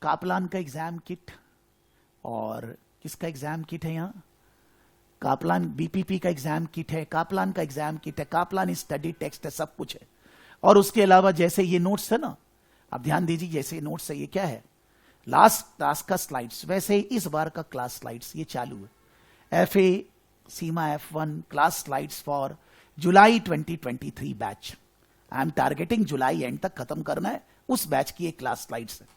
कापलान का एग्जाम किट, और किसका एग्जाम किट है यहां? कापलान बीपीपी का एग्जाम किट है, कापलान का एग्जाम किट है, कापलान स्टडी टेक्स्ट है, सब कुछ है. और उसके अलावा जैसे ये नोट्स है ना, अब ध्यान दीजिए, जैसे नोट्स है, ये क्या है, लास्ट क्लास का स्लाइड्स, वैसे ही इस बार का क्लास स्लाइड्स ये चालू है। FA Seema F1 class slides for July 2023 batch. I am targeting July and तक खत्म करना है, उस बैच की एक क्लास स्लाइड्स है।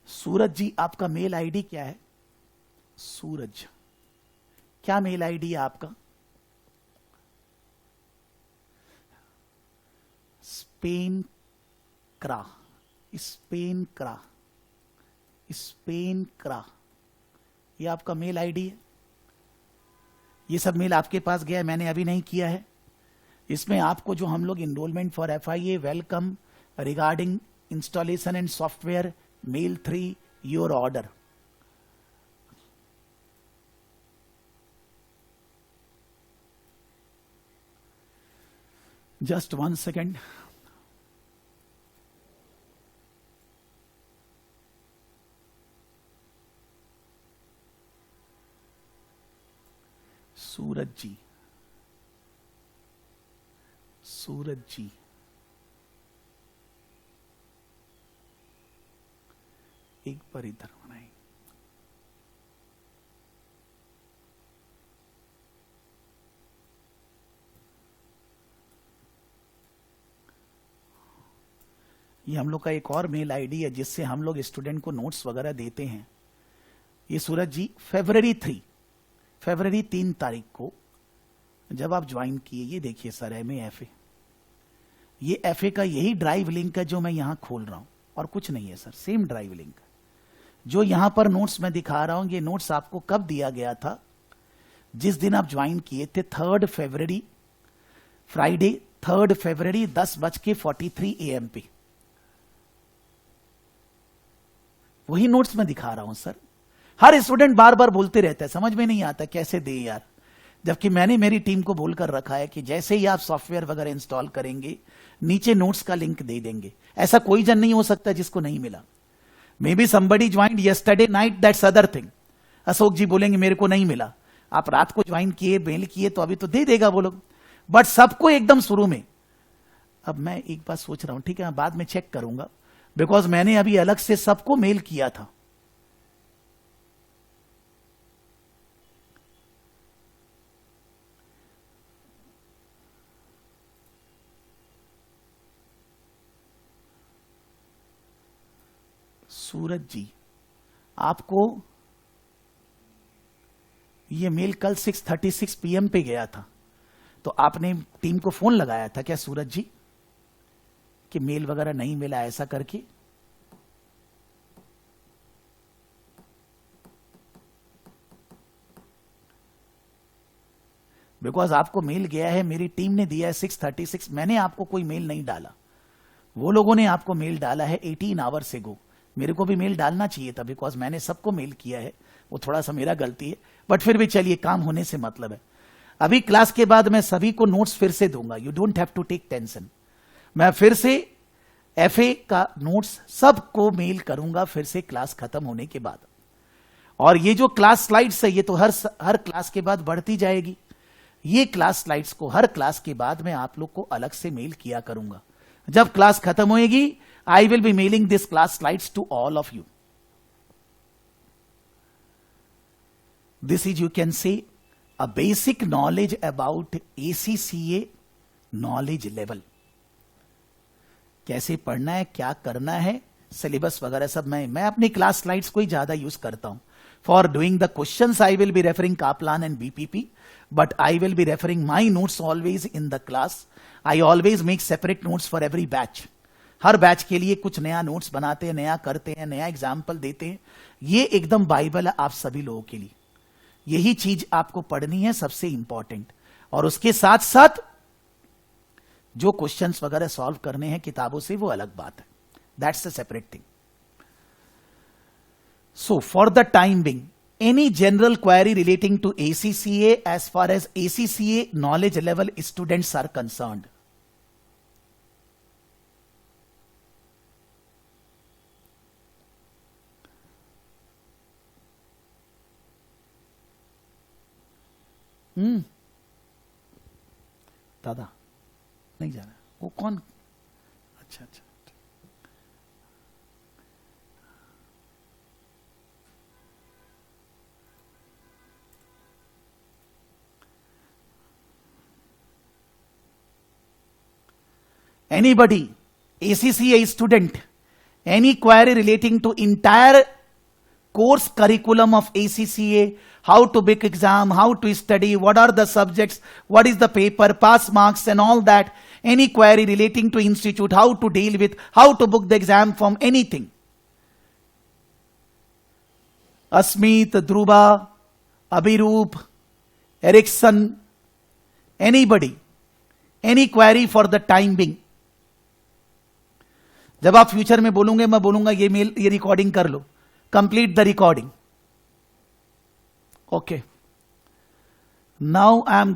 सूरज जी, आपका मेल आईडी क्या है? सूरज, क्या मेल आईडी है आपका? स्पेन क्रा, स्पेन क्रा, स्पेन क्रा, ये आपका मेल आईडी है। ये सब मेल आपके पास गया है, मैंने अभी नहीं किया है। इसमें आपको जो हम लोग enrolment for FIA welcome regarding installation and software mail 3 your order, just 1 second. Suraj ji, Suraj ji, एक बार इधर बनाए। ये हम लोग का एक और मेल आईडी है जिससे हम लोग स्टूडेंट को नोट्स वगैरह देते हैं। ये सूरज जी, फरवरी 3 तारीख को जब आप ज्वाइन किए, ये देखिए सर, MA ये FA का यही ड्राइव लिंक है जो मैं यहां खोल रहा हूं, और कुछ नहीं है सर, सेम ड्राइव लिंक जो यहां पर नोट्स में दिखा रहा हूं। ये नोट्स आपको कब दिया गया था? जिस दिन आप ज्वाइन किए थे, 3 फरवरी, फ्राइडे 3 फरवरी 10:43 AM पे। वही नोट्स में दिखा रहा हूं सर। हर स्टूडेंट बार बार बोलते रहता है, समझ में नहीं आता कैसे दे यार, जबकि मैंने मेरी टीम को बोलकर रखा है कि जैसे ही आप सॉफ्टवेयर वगैरह इंस्टॉल करेंगे, नीचे नोट्स का लिंक दे देंगे। ऐसा कोई जन नहीं हो सकता जिसको नहीं मिला। Maybe somebody joined yesterday night, that's other thing. Ashok ji बोलेंगे मेरे को नहीं मिला, आप रात को ज्वाइन किए, मेल किए, तो अभी तो दे देगा वो लोग, बट सबको एकदम शुरू में। अब मैं एक बात सोच रहा हूं, ठीक है, मैं बाद में चेक करूंगा, बिकॉज मैंने अभी अलग से सबको मेल किया था। सूरज जी, आपको ये मेल कल 6:36 PM पे गया था, तो आपने टीम को फोन लगाया था क्या सूरज जी कि मेल वगैरह नहीं मिला ऐसा करके? बिकॉज आपको मेल गया है, मेरी टीम ने दिया है 6:36, मैंने आपको कोई मेल नहीं डाला, वो लोगों ने आपको मेल डाला है 18 आवर्स से गो। मेरे को भी मेल डालना चाहिए था, बिकॉज मैंने सबको मेल किया है, वो थोड़ा सा मेरा गलती है, बट फिर भी चलिए, काम होने से मतलब है। अभी क्लास के बाद मैं सभी को नोट्स फिर से दूंगा, you don't have to take tension. मैं फिर से FA का नोट्स सबको मेल करूंगा फिर से क्लास खत्म होने के बाद। और ये जो क्लास स्लाइड्स है, ये तो हर क्लास के बाद बढ़ती जाएगी। ये क्लास स्लाइड्स को हर क्लास के बाद मैं आप लोग को अलग से मेल किया करूंगा। जब क्लास खत्म होएगी, I will be mailing this class slides to all of you. This is, you can say, a basic knowledge about ACCA knowledge level. कैसे पढ़ना है, क्या करना है, सिलेबस वगैरह सब मैं अपनी क्लास स्लाइड्स को ही ज्यादा यूज करता हूं। For doing the questions I will be referring Kaplan and BPP, but I will be referring my notes always in the class. I always make separate notes for every batch. Her batch के लिए कुछ नया नोट्स बनाते हैं, नया करते हैं, नया एग्जाम्पल देते हैं। ये एकदम बाइबल है आप सभी लोगों के लिए। यही चीज आपको पढ़नी है, सबसे इंपॉर्टेंट। और उसके साथ साथ जो क्वेश्चंस वगैरह सॉल्व करने हैं किताबों से, वो अलग बात है, that's a separate thing. So for the time being, any general query relating to ACCA as far as ACCA knowledge level students are concerned? दादा नहीं जा रहा, वो कौन? अच्छा अच्छा, anybody, ACCA student, any query relating to entire course curriculum of ACCA, how to book exam, how to study, what are the subjects, what is the paper, pass marks and all that, any query relating to institute, how to deal with, how to book the exam from anything. Asmeet, Dhruva, Abhiroop, Erickson, anybody, any query for the time being. जब आप फ्यूचर में बोलूंगे, मैं बोलूंगा ये मेल, ये रिकॉर्डिंग कर लो, complete the recording. Okay, now I M